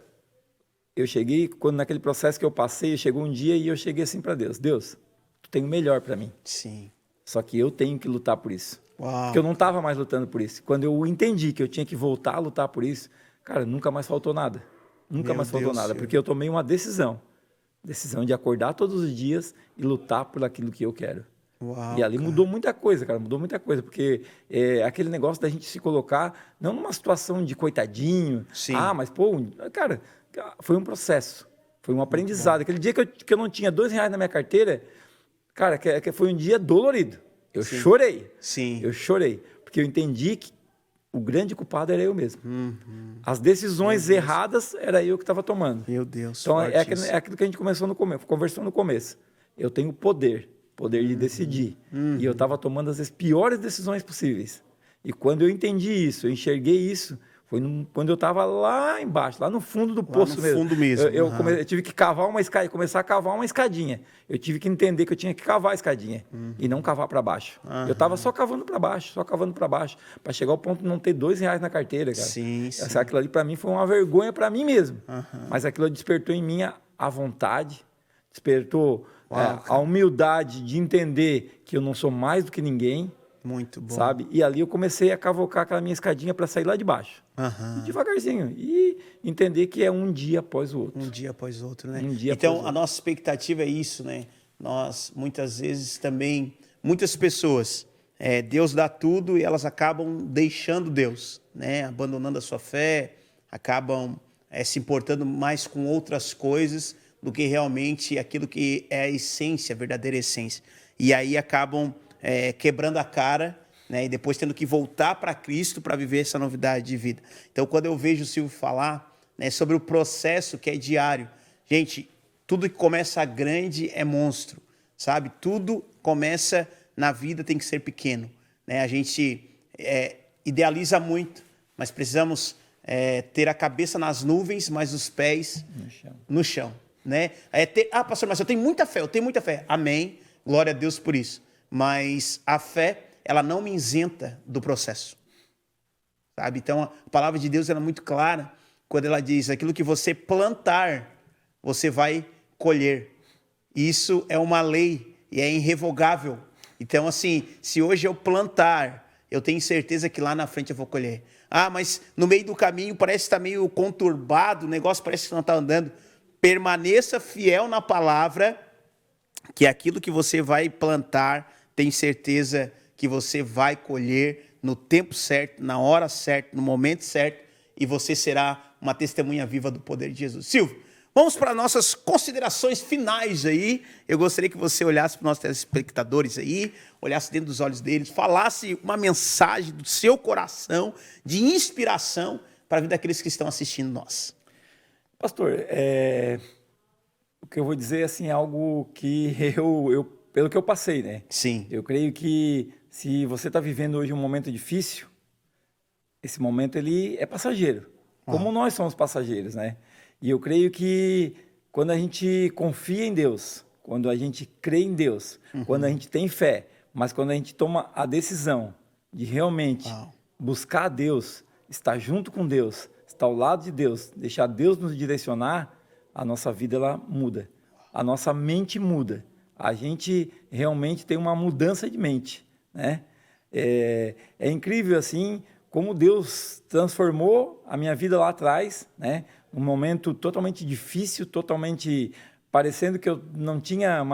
Eu cheguei, quando naquele processo que eu passei, chegou um dia e eu cheguei assim para Deus. Deus, tu tem o melhor para mim. Sim. Só que eu tenho que lutar por isso. Uau. Porque eu não estava mais lutando por isso. Quando eu entendi que eu tinha que voltar a lutar por isso, cara, nunca mais faltou nada. Nunca mais faltou nada. Porque eu tomei uma decisão. Decisão de acordar todos os dias e lutar por aquilo que eu quero. Uau, E ali cara. mudou muita coisa, cara, mudou muita coisa, porque aquele negócio da gente se colocar, não numa situação de coitadinho, Sim. mas pô, cara, foi um processo, foi um aprendizado. Aquele dia que eu não tinha R$ 2 na minha carteira, cara, que foi um dia dolorido. Eu Sim. chorei, Sim. eu chorei, porque eu entendi que o grande culpado era eu mesmo. As decisões erradas era eu que estava tomando. Meu Deus. Então, forte isso. é aquilo que a gente conversou no começo. Eu tenho poder de decidir. E eu estava tomando as piores decisões possíveis. E quando eu entendi isso, eu enxerguei isso, foi quando eu estava lá embaixo, lá no fundo do poço no mesmo. fundo mesmo. Eu tive que cavar uma escadinha, começar a cavar uma escadinha. Eu tive que entender que eu tinha que cavar a escadinha e não cavar para baixo. Eu estava só cavando para baixo, para chegar ao ponto de não ter R$ 2 na carteira, cara. Sim. Aquilo ali para mim foi uma vergonha para mim mesmo. Mas aquilo despertou em mim a vontade, despertou a humildade de entender que eu não sou mais do que ninguém. Muito bom. Sabe? E ali eu comecei a cavocar aquela minha escadinha para sair lá de baixo. E devagarzinho. E entender que é um dia após o outro. Um dia após outro, né? Um dia então, após a nossa expectativa é isso, né? Nós, muitas vezes, também... Muitas pessoas, Deus dá tudo e elas acabam deixando Deus, né? Abandonando a sua fé, acabam se importando mais com outras coisas do que realmente aquilo que é a essência, a verdadeira essência. E aí acabam... quebrando a cara, né, e depois tendo que voltar para Cristo para viver essa novidade de vida. Então, quando eu vejo o Silvio falar, né, sobre o processo que é diário, gente, tudo que começa grande é monstro, sabe? Tudo começa na vida tem que ser pequeno, né? A gente idealiza muito, mas precisamos ter a cabeça nas nuvens, mas os pés no chão, né? Pastor, mas eu tenho muita fé. Amém, glória a Deus por isso. Mas a fé, ela não me isenta do processo, sabe? Então, a palavra de Deus ela é muito clara quando ela diz, aquilo que você plantar, você vai colher. Isso é uma lei e é irrevogável. Então, assim, se hoje eu plantar, eu tenho certeza que lá na frente eu vou colher. Mas no meio do caminho parece estar meio conturbado, o negócio parece que não está andando. Permaneça fiel na palavra, que aquilo que você vai plantar, tem certeza que você vai colher no tempo certo, na hora certa, no momento certo, e você será uma testemunha viva do poder de Jesus. Silvio, vamos para nossas considerações finais aí. Eu gostaria que você olhasse para os nossos telespectadores aí, olhasse dentro dos olhos deles, falasse uma mensagem do seu coração, de inspiração para a vida daqueles que estão assistindo nós. Pastor, o que eu vou dizer assim, é algo que pelo que eu passei, né? Sim. Eu creio que se você está vivendo hoje um momento difícil, esse momento ele é passageiro, como nós somos passageiros, né? E eu creio que quando a gente confia em Deus, quando a gente crê em Deus, quando a gente tem fé, mas quando a gente toma a decisão de realmente buscar a Deus, estar junto com Deus, estar ao lado de Deus, deixar Deus nos direcionar, a nossa vida ela muda, a nossa mente muda, a gente realmente tem uma mudança de mente, né? É incrível assim como Deus transformou a minha vida lá atrás, né? Um momento totalmente difícil, totalmente parecendo que eu não tinha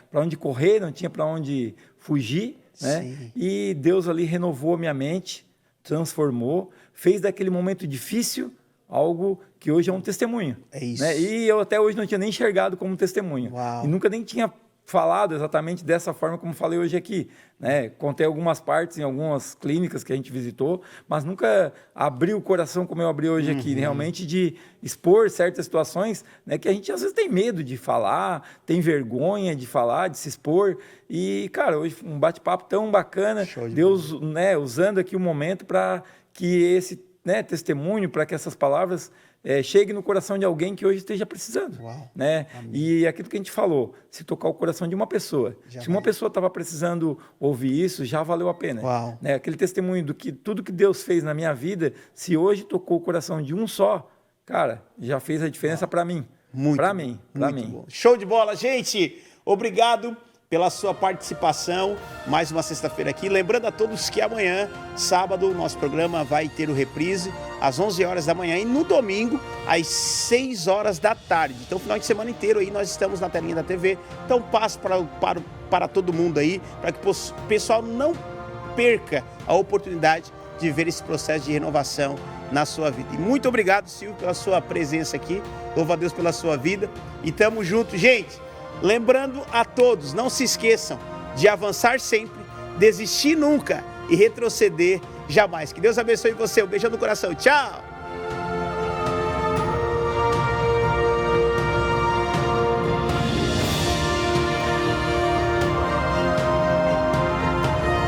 para onde correr, não tinha para onde fugir, né? Sim. E Deus ali renovou a minha mente, transformou, fez daquele momento difícil algo que hoje é um testemunho. É isso. Né? E eu até hoje não tinha nem enxergado como testemunho. Uau. E nunca nem tinha falado exatamente dessa forma como falei hoje aqui. Né? Contei algumas partes em algumas clínicas que a gente visitou, mas nunca abri o coração como eu abri hoje aqui, realmente de expor certas situações, né, que a gente às vezes tem medo de falar, tem vergonha de falar, de se expor. E, cara, hoje um bate-papo tão bacana, Deus, né, usando aqui o momento para que esse, né, testemunho, para que essas palavras chegue no coração de alguém que hoje esteja precisando. Uau. Né? E aquilo que a gente falou, se tocar o coração de uma pessoa, se uma pessoa estava precisando ouvir isso, já valeu a pena. Uau. Né? Aquele testemunho do que tudo que Deus fez na minha vida, se hoje tocou o coração de um só, cara, já fez a diferença para mim. Muito Para mim. bom. Show de bola, gente! Obrigado pela sua participação, mais uma sexta-feira aqui. Lembrando a todos que amanhã, sábado, o nosso programa vai ter o reprise às 11 horas da manhã e no domingo às 6 horas da tarde. Então, final de semana inteiro aí nós estamos na telinha da TV. Então, passo para todo mundo aí, para que o pessoal não perca a oportunidade de ver esse processo de renovação na sua vida. E muito obrigado, Silvio, pela sua presença aqui. Louvo a Deus pela sua vida. E tamo junto, gente. Lembrando a todos, não se esqueçam de avançar sempre, desistir nunca e retroceder jamais. Que Deus abençoe você. Um beijão no coração. Tchau!